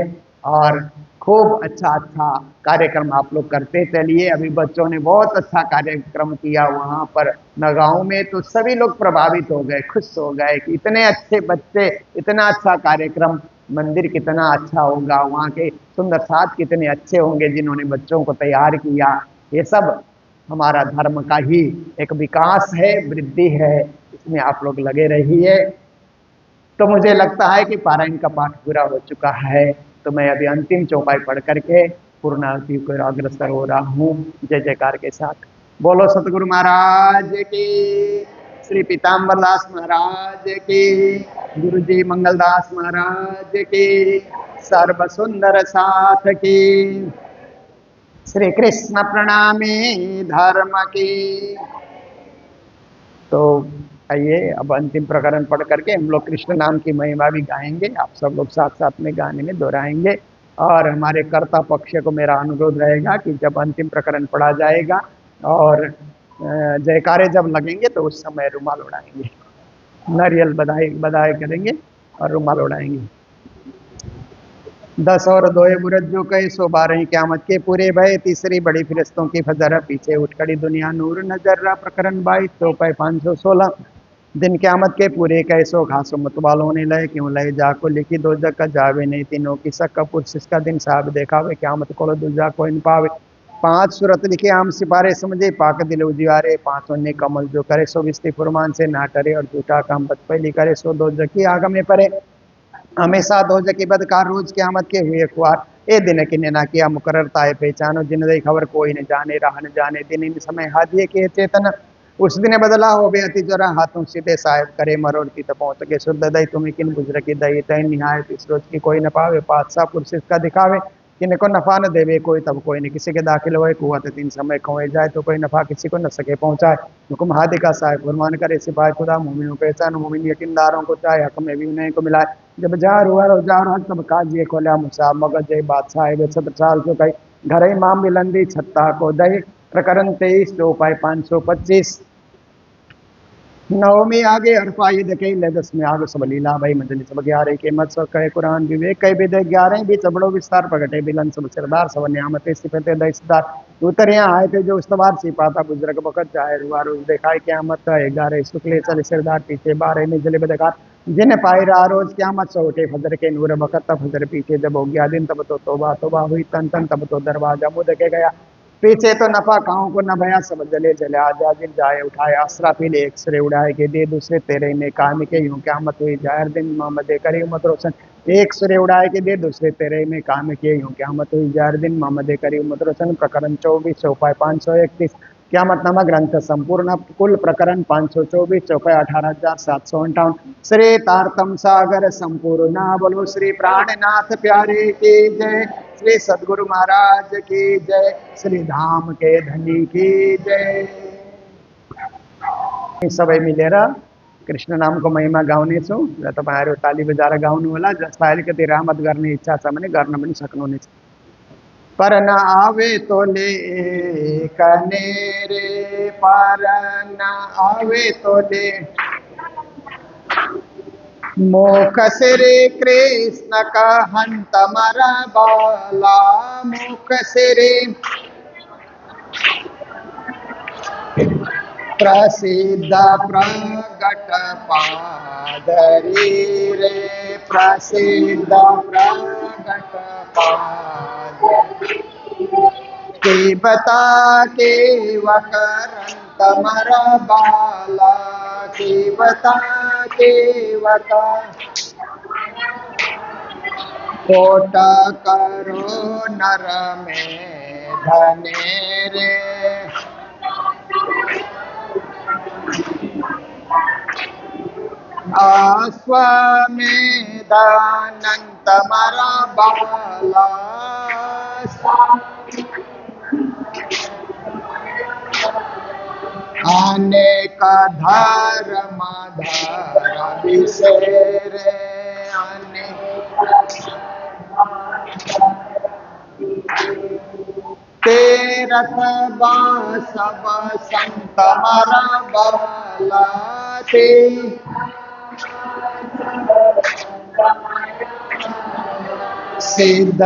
और खूब अच्छा अच्छा कार्यक्रम आप लोग करते चलिए। अभी बच्चों ने बहुत अच्छा कार्यक्रम किया वहाँ पर नगांव में, तो सभी लोग प्रभावित हो गए, खुश हो गए कि इतने अच्छे बच्चे, इतना अच्छा कार्यक्रम, मंदिर कितना अच्छा होगा, वहाँ के सुंदर साथ कितने अच्छे होंगे जिन्होंने बच्चों को तैयार किया। ये सब हमारा धर्म का ही एक विकास है, वृद्धि है, इसमें आप लोग लगे रहिए। तो मुझे लगता है कि पारायण का पाठ पूरा हो चुका है, तो मैं अभी अंतिम चौपाई पढ़ करके पूर्णाहुति को अग्रसर हो रहा हूँ जय जयकार के साथ। बोलो सतगुरु महाराज की, श्री पीताम्बर दास महाराज की, गुरु जी मंगलदास महाराज की, सर्व सुंदर साथ की, श्री कृष्ण प्रणामी धर्म की। तो आइए अब अंतिम प्रकरण पढ़ करके हम लोग कृष्ण नाम की महिमा भी गाएंगे। आप सब लोग साथ साथ में गाने में दोहराएंगे। और हमारे कर्ता पक्ष को मेरा अनुरोध रहेगा कि जब अंतिम प्रकरण पढ़ा जाएगा और जयकारे जब लगेंगे तो उस समय रुमाल उड़ाएंगे, नारियल बधाई बधाई करेंगे और रुमाल उड़ाएंगे। 10 और 2 बुरज जो कहे 112 क़यामत के पूरे भय, तीसरी बड़ी फिरस्तों की फजरा, पीछे उठ खड़ी दुनिया नूर नजर रहा। प्रकरण 22 चौपाई 516 दिन क़यामत के पूरे कहे सो घासो मतवाल होने लगे, क्यों लगे जाको लिखी दो जग का जावे नहीं, तीनों की शक का पुरुष इसका दिन साहब देखावे, क़यामत को दूजा कोई न पावे। 5 सूरत लिखे आम सिपारे समझे, पाक दिल उजियारे, 5 ने कमल जो करे सो विस्ती फुरमान से ना करे, और झूठा काम बद पहली करे सो दो जग की आग में परे। हमेशा दो जकी बदकार रोज क़यामत के हुए खुआर, ए दिन की ना किया मुकर्रर ताए पहचानो, जिन दई खबर कोई न जाने राह न जाने, दिन इन समय हादिए के चेतन, उस दिन बदला हो बे अति जरा, हाथों सीधे साहेब करे मरोड़ती तो पहुँच के शुद्ध दई, तुम्हें किन गुजर की दई तय निहायत इस रोज की कोई न पावे, पातशाह पुरुष इसका दिखावे, किन को नफा न देवे कोई तब कोई न किसी के दाखिल होए, कुआत 3 समय खोए जाए तो कोई नफा किसी को न सके पहुंचाए, हुक्म हादिका साहेब फरमान करे सिपाही खुदा, मोमिनों पहचान मोमिन यकीनदारों को चाहे, हक में भी उन्हें को मिलाए, जब जार हुआ रोजार हक तब काजिए खोला मुसाब, मगज जय बादशाह छत्र साल तो कई घर ही माम मिलंदी छत्ता को दही। प्रकरण 23 चौपाई 525 नवमी आगे हरफाई दके ले 10 में आगे सब लीला भाई मदनी सब 11 के मत सब कहे कुरान विवेक कई विदे 11 भी चबड़ो विस्तार प्रगटे बिलन सब सरदार सब न्यामते सिफते दईसदार उतर यहाँ आए थे जो उस्तवार सिपाता बुजुर्ग बकत चाहे रुआ रोज दिखाए क़यामत 11 शुक्ले चले सरदार पीछे 12 में जले बदकार जिन्हें पाई रहा रोज क़यामत सो उठे फजर के नूर बकत फजर पीछे जब हो गया दिन तब तो तोबा तोबा हुई तन तन तब तो दरवाजा मुँह देखे गया, पीछे तो नफा काहों को न भया सब जले जले आजा जिल जाए उठाए आसरा पीले एक सिरे उड़ाए के दे दूसरे तेरे में काम के यूं क़यामत हुई जाहिर दिन मोहम्मद करी उम्मत रोशन, एक सिरे उड़ाए के दे दूसरे तेरे में काम के यूं क़यामत हुई जाहिर दिन मोहम्मद करी उम्मत रोशन। प्रकरण 24 चौपाई 531 क़यामत नामा ग्रंथ संपूर्ण, कुल प्रकरण 524 चौपाई 18,758। श्री तारतम सागर संपूर्ण, बोलो श्री प्राणनाथ प्यारे की जय, श्री सदगुरु महाराज की जय, श्री धाम के धनी की जय। सब मिले रहा कृष्ण नाम को महिमा गावने छो तुम्हारे ताली बजारा गावने वाला जसायल के तेरा मत करने इच्छा सामने घर न बनी सकनो ने पर न आवे तो ले कने रे, पर न आवे तो ले मोख श्री कृष्ण का हंत मरा बाला, मोख श्री प्रसिद्ध प्रगट पादरी रे, प्रसिद्ध प्रगट पादरी के बता के वकरंत मरा बाला, के बता के वका कोट करो नर में धने रे, अश्वमेधानंत मरा बाला, अनेक धर्म धारा बिसेरे तेरथ बासव संत मरा बाला ते सिद्ध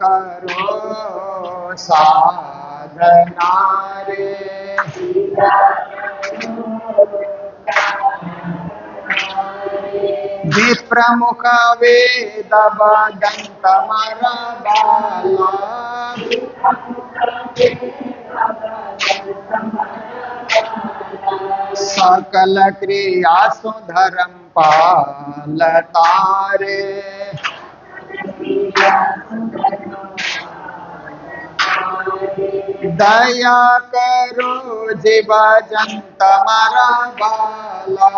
करो साधना रे विप्रमुख वेद बदंत मरा बाला सकल क्रिया सुधर्म पालतारे दया करो जीव जंत मरा बाला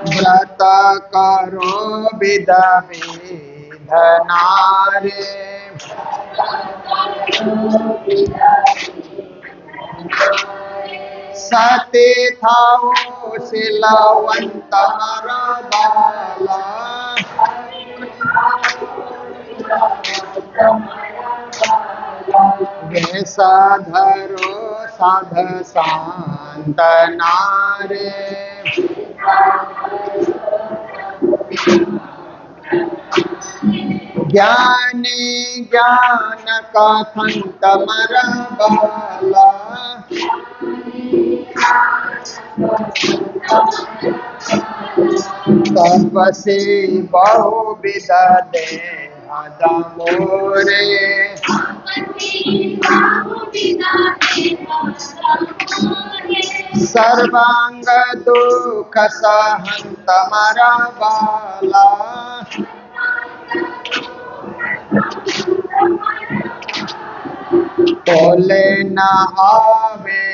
व्रत करो विद विधनारे सती थाओ सिलवंत मरा बाला वे साधरो साध शांत नारे ज्ञानी ज्ञान कथन तमरा बाला तपसी बहुविध देह मोरे सर्वांग दुख सहंत मरा बाला तोले न आवे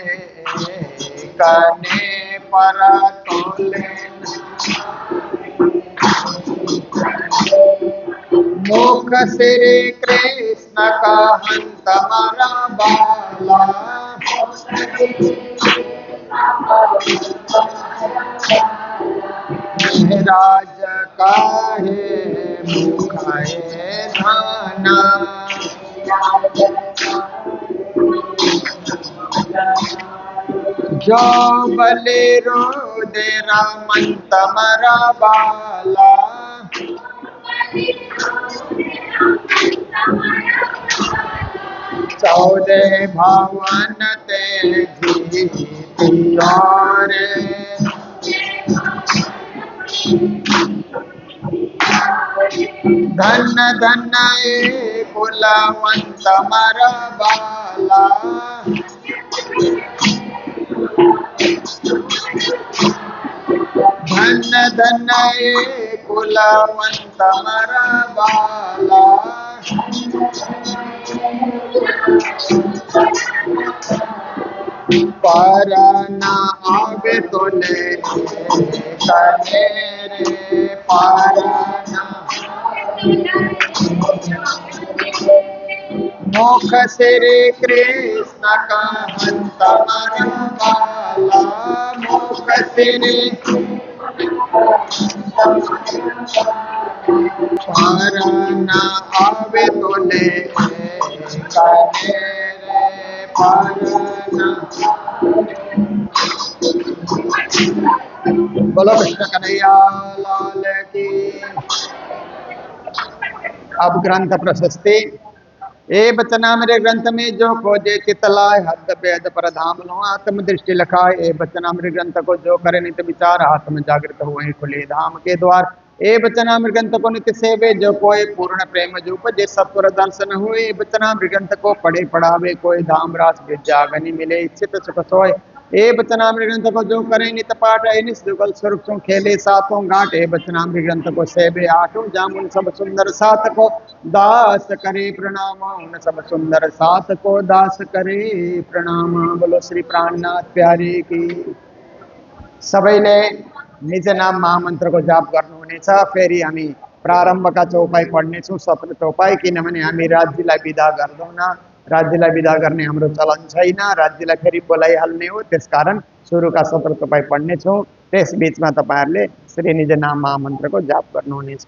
कने पर तोले मुख श्री कृष्ण का हंत मरा बाला राज काहे मुखाए धाना जो बले रो दे रामंत मरा बाला चौदह भवन ते जीतियोरे धन धन ए कुलवंत मरा बाला धन धन ए कुलवंत मरा बाला पर न आवे तोले कने रे पर मुख श्री कृष्ण का हंत मरा बाला मुख श्री पर न आवे तोले कने रे पर न बोलो कृष्ण कन्हैया लाल की। अब ग्रंथ प्रशस्ति ए बचना मेरे ग्रंथ में जो खोजे चितलाय हद वेद प्रधाम लो आत्म दृष्टि लखाए ए बचना मेरे ग्रंथ को जो करे नित विचार आत्म जागृत हुए खुले धाम के द्वार ए बचना मेरे ग्रंथ को नित्य सेवे जो कोई पूर्ण प्रेम जो उपजे सत्वर दर्शन हुए ए बचना मेरे ग्रंथ को पढ़े पढ़ावे कोई धाम रास विद्या गनि मिले इच्छित सुख सोय ए बचनामृत ग्रंथ को जो करे नित पाठ है निस्दुगल स्वरूप सो खेले सातों घाट ए बचनामृत ग्रंथ को सेवे आठों जामुन सब सुंदर सात को दास करे प्रणाम उन सब सुंदर सात को दास करे प्रणाम। बोलो श्री प्राणनाथ प्यारे की। सबैले निज नाम महामंत्र को जाप गर्नुहुनेछ। फेरि हामी प्रारम्भका चौपाई पढ्नेछौँ, सत्र चौपाई, किनभने हामी राज्यलाई बिदा गर्दैनौँ। राज्यलाई बिदा गर्ने हाम्रो चलन छैन, राज्यलाई फेरि बोलाइहाल्ने हो। त्यसकारण सुरुका सत्र चौपाई पढ्नेछौँ। त्यस बीचमा तपाईँहरूले श्री निज नाम महामन्त्रको जाप गर्नुहुनेछ।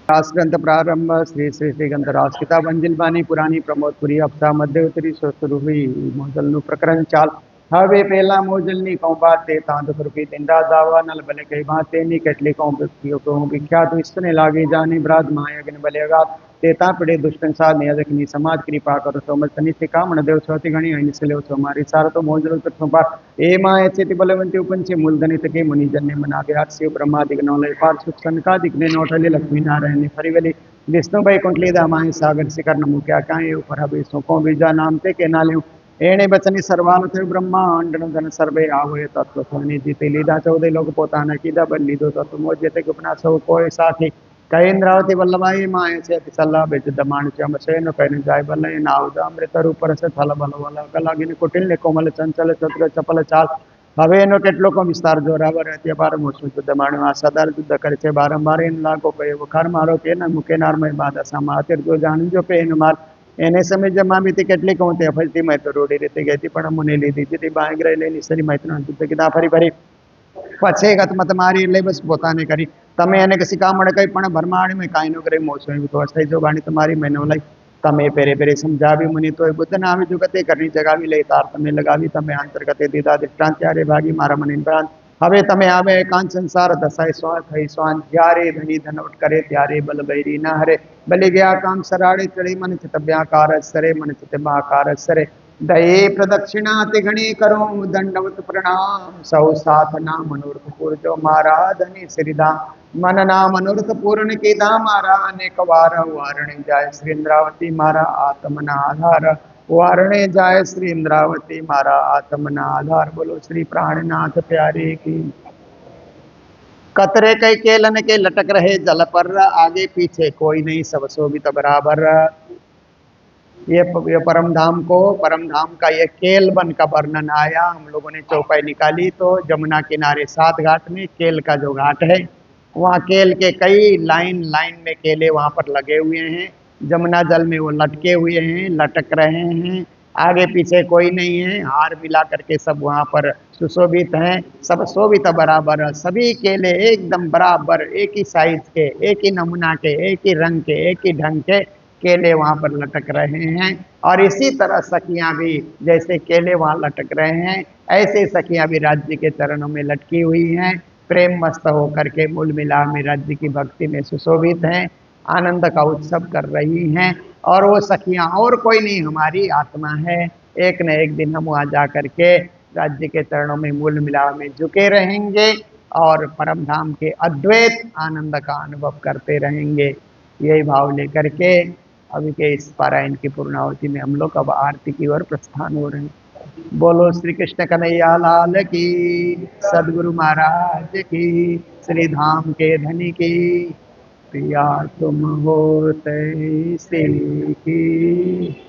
रास ग्रंथ प्रारंभ श्री श्री श्री ग्रंथ रास किताब अंजिल बानी पुरानी प्रमोदपुरी हफ्ता मध्य उत्तरी सो शुरू हुई मोजलनु प्रकरण चाल। હવે પહેલા મોજલની કૌ બાતે તાંત ફરકી તિંડા દાવા નલ બલે કઈ બાતે ની કેટલી કૌ વ્યક્તિઓ કહું વિખ્યાત વિસ્તને લાગે જાને બ્રાદ માયગન બલેગાત તેતા પડે દુષ્ટન સાધ નિયજકની સમાજ कृपा करो समझ तनि से कामण देव छोती घणी ऐन से लेव छो मारी सार तो मोजल तो छो पार ए माय चेति बलवंती उपंचे मूलधनि तके मुनि जन्य मना के हास्य ब्रह्मादिक नौले पार सुख सनका दिखने नोटले लक्ष्मी नारायण ने फरीवली विष्णु भाई कुंटली दामाय सागर शिखर नमु क्या काए ऊपर हबे सो को बीजा नाम ते के नाले एणे बचनी सर्वान थे ब्रह्मांड धन सर्वे आवय तत्व सोनी जीते लीधा 14 लोग पोताना कीधा बन लीधो तत्व मोज जेते गुपना सौ कोई साथी कई इंद्रावती वल्लभाई माय से अति सल्ला बेच दमाण चम सेन कहने जाय बल नाउद अमृत रूप रस थल बल वल कलागिन कुटिल ने कोमल चंचल चतुर चपल चाल હવે એનો કેટલો કો વિસ્તાર જોરાવર અત્યાર મોસું શુદ્ધ માણવા સદાર શુદ્ધ કરે છે બારંબાર એન લાગો કહે વખાર મારો કે ના મુકે નારમય બાદશામાં અત્યારે જો જાણજો કે એનો માર એને સમય જમા બીતી કેટલી કહું તે ફરતી મેં તો રોડી રીતે ગઈ હતી પણ મને લીધી હતી બાંગરે લઈને સરી મૈત્રણ શુદ્ધ કીધા ફરી ફરી પછી ગતમત મારી એટલે બસ પોતાને કરી તમે એને કશી કામડે કઈ પણ ભરમાણીમાં કાંઈ ન કરે મોસું એવું તો થઈ જો બાણી તમારી મેનો લઈ તમે પેરે પેરે સમજાવી મુનિ તો બુદ્ધ ના આવી જુગતે કરની જગાવી લઈ તાર તમે લગાવી તમે અંતર્ગતે દીધા દૃષ્ટાંત ત્યારે ભાગી મારા મને પ્રાંત હવે તમે આવે એકાંત સંસાર દસાય સ્વા થઈ સ્વાન જ્યારે ધની ધનવટ કરે ત્યારે બલ બૈરી ના હરે બલી ગયા કામ સરાડે ચડી मन चित व्याकार सरे मन चित बाकार सरे दये प्रदक्षिणा ते घणी करो दंडवत प्रणाम सौ साथ नाम मनोरथ पूर्जो मारा धनी श्रीधाम मन नाम मनोरथ पूर्ण की धाम मारा अनेक वार वारणे जाय श्री इंद्रावती मारा आत्मना आधार वारणे जाय श्री इंद्रावती मारा आत्मना आधार बोलो श्री प्राणनाथ प्यारे की कतरे कई केलन के लटक रहे जल पर आगे पीछे कोई नहीं सब शोभित बराबर ये परम धाम का ये केल बन का वर्णन आया। हम लोगों ने चौपाई निकाली तो जमुना किनारे 7 घाट में केल का जो घाट है वहाँ केल के कई लाइन में केले वहाँ पर लगे हुए हैं। जमुना जल में वो लटके हुए हैं, लटक रहे हैं, आगे पीछे कोई नहीं है, हार मिला करके सब वहाँ पर सुशोभित हैं, सब शोभित बराबर, सभी केले एकदम बराबर एक ही साइज के, एक ही नमूना के, एक ही रंग के, एक ही ढंग के केले वहाँ पर लटक रहे हैं। और इसी तरह सखियाँ भी जैसे केले वहाँ लटक रहे हैं ऐसे सखियाँ भी राज्य के चरणों में लटकी हुई हैं, प्रेम मस्त होकर के मूल मिला में राज्य की भक्ति में सुशोभित हैं, आनंद का उत्सव कर रही हैं। और वो सखियाँ और कोई नहीं हमारी आत्मा है। एक न एक दिन हम वहाँ जा कर के राज्य के चरणों में मूल मिलाव में झुके रहेंगे और परम धाम के अद्वैत आनंद का अनुभव करते रहेंगे। यही भाव लेकर के अभी के इस पारायण की पूर्णावती में हम लोग अब आरती की ओर प्रस्थान हो रहे हैं। बोलो श्री कृष्ण कन्हैया लाल की, सदगुरु महाराज की, श्री धाम के धनी की, प्रिया तुम हो तैसी की।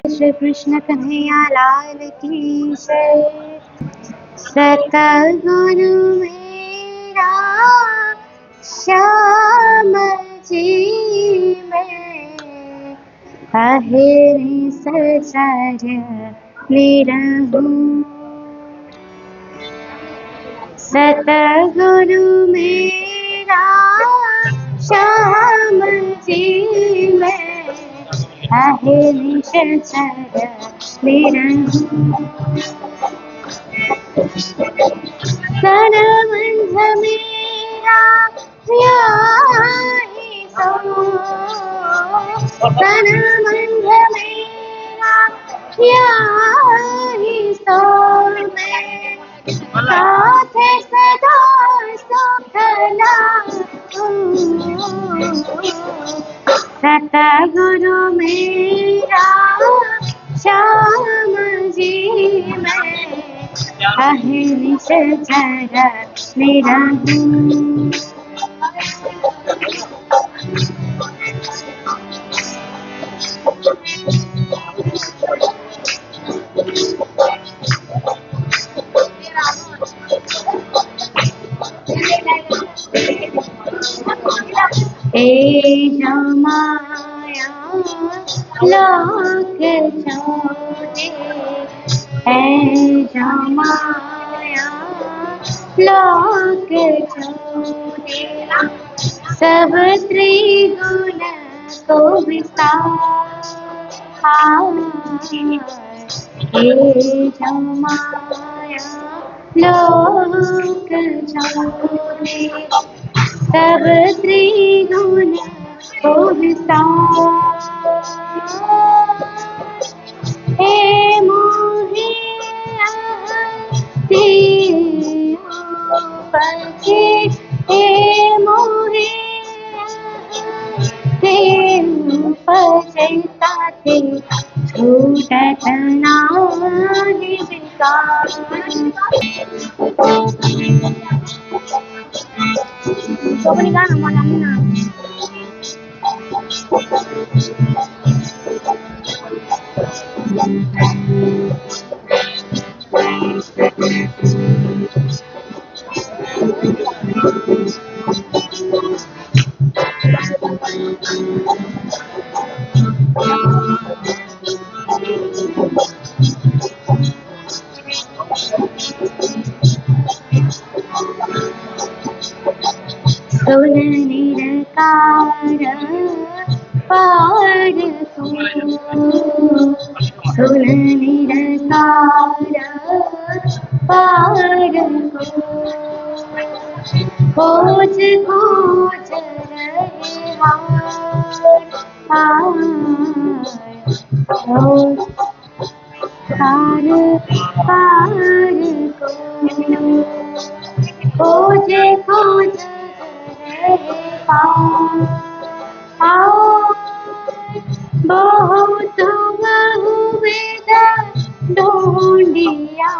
श्री कृष्ण कन्हैया लाल की जय। सतगुरु मेरा श्याम जी में अहिर सचर निरहूं। सतगुरु मेरा श्याम जी में अहिर सचर निरहूं। सरबंध मेरा ध्याहि सो। सरबंध मेरा ध्याहि सो मैं साथ सदा सुख लागूं। सतगुरु मेरा श्याम जी में अहिर्निश जर निरहूँ। ए जमाया लाख चौदे, ए जमाया लाख चौदे, सब त्रिगुण को विस्तार। ए जमाया लोक चौदे, सब त्रिगुण को विस्तार। हे मोहे पके, हे मोहे पचैताते छूटत नाही विकार। Pokoknya kan mana-mana. सुन निरकार पार को, सुन निरकार पार को, खोज खोज रहे हार पार पार को, खोजे खोज बहुत बहुविध ढूंढिया,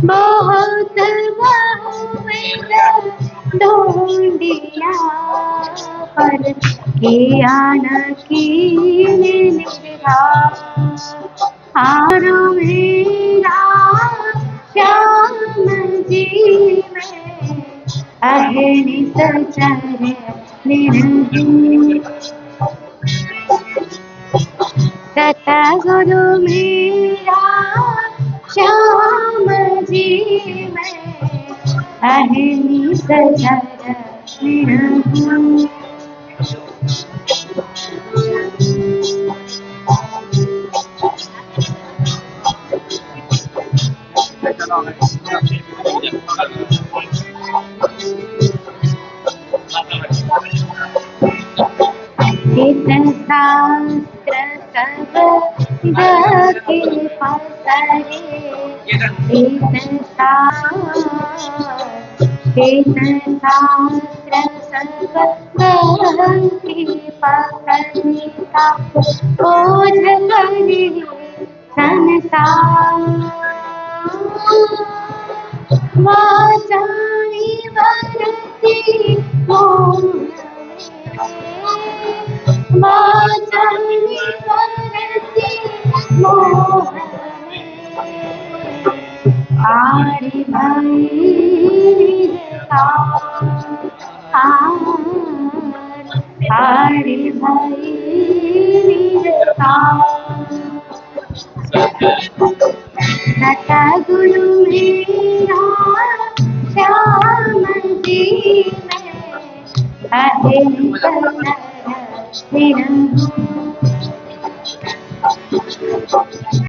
बहुत बहुविध ढूंढिया, पर किया न कीने निराश। हारो मेरा श्याम जी में अहिर्निश जर निरहूँ। सतगुरु मेरा श्याम जी में अहिर्निश जर निरहूँ। हित शास्त्र सब दके पसरे, हित शास्त्र सब दके पसरे, बोझ करे संसार। वाचाई वरती मोह, वाचाई वरती मोह, आरे भाई आरे भाई सतगुरु मेरा श्याम जी में अहिर्निश जर निरहूँ।